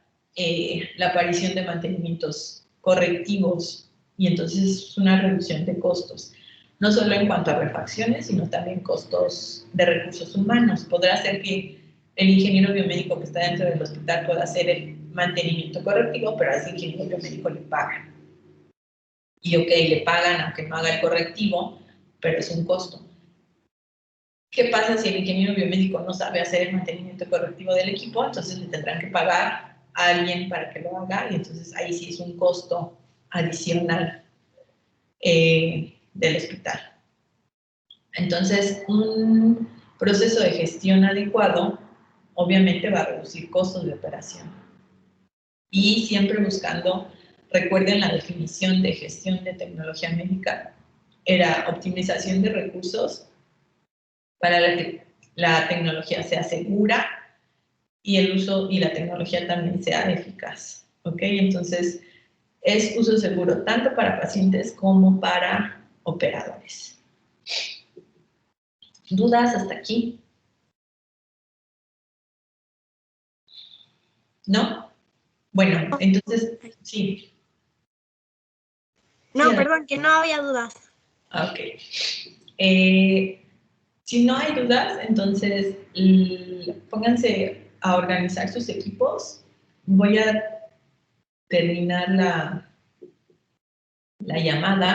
la aparición de mantenimientos correctivos y entonces es una reducción de costos. No solo en cuanto a refacciones, sino también costos de recursos humanos. Podrá ser que el ingeniero biomédico que está dentro del hospital pueda hacer el mantenimiento correctivo, pero a ese ingeniero biomédico le pagan. Y ok, le pagan aunque no haga el correctivo, pero es un costo. ¿Qué pasa si el ingeniero biomédico no sabe hacer el mantenimiento correctivo del equipo? Entonces le tendrán que pagar a alguien para que lo haga y entonces ahí sí es un costo adicional del hospital. Entonces, un proceso de gestión adecuado obviamente va a reducir costos de operación. Y siempre buscando, recuerden la definición de gestión de tecnología médica, era optimización de recursos para que la tecnología sea segura y el uso y la tecnología también sea eficaz. ¿Ok? Entonces, es uso seguro tanto para pacientes como para operadores. ¿Dudas hasta aquí? ¿No? Bueno, entonces, sí. No, Sí, perdón, que no había dudas. Ok. Si no hay dudas, entonces pónganse a organizar sus equipos. Voy a terminar la llamada.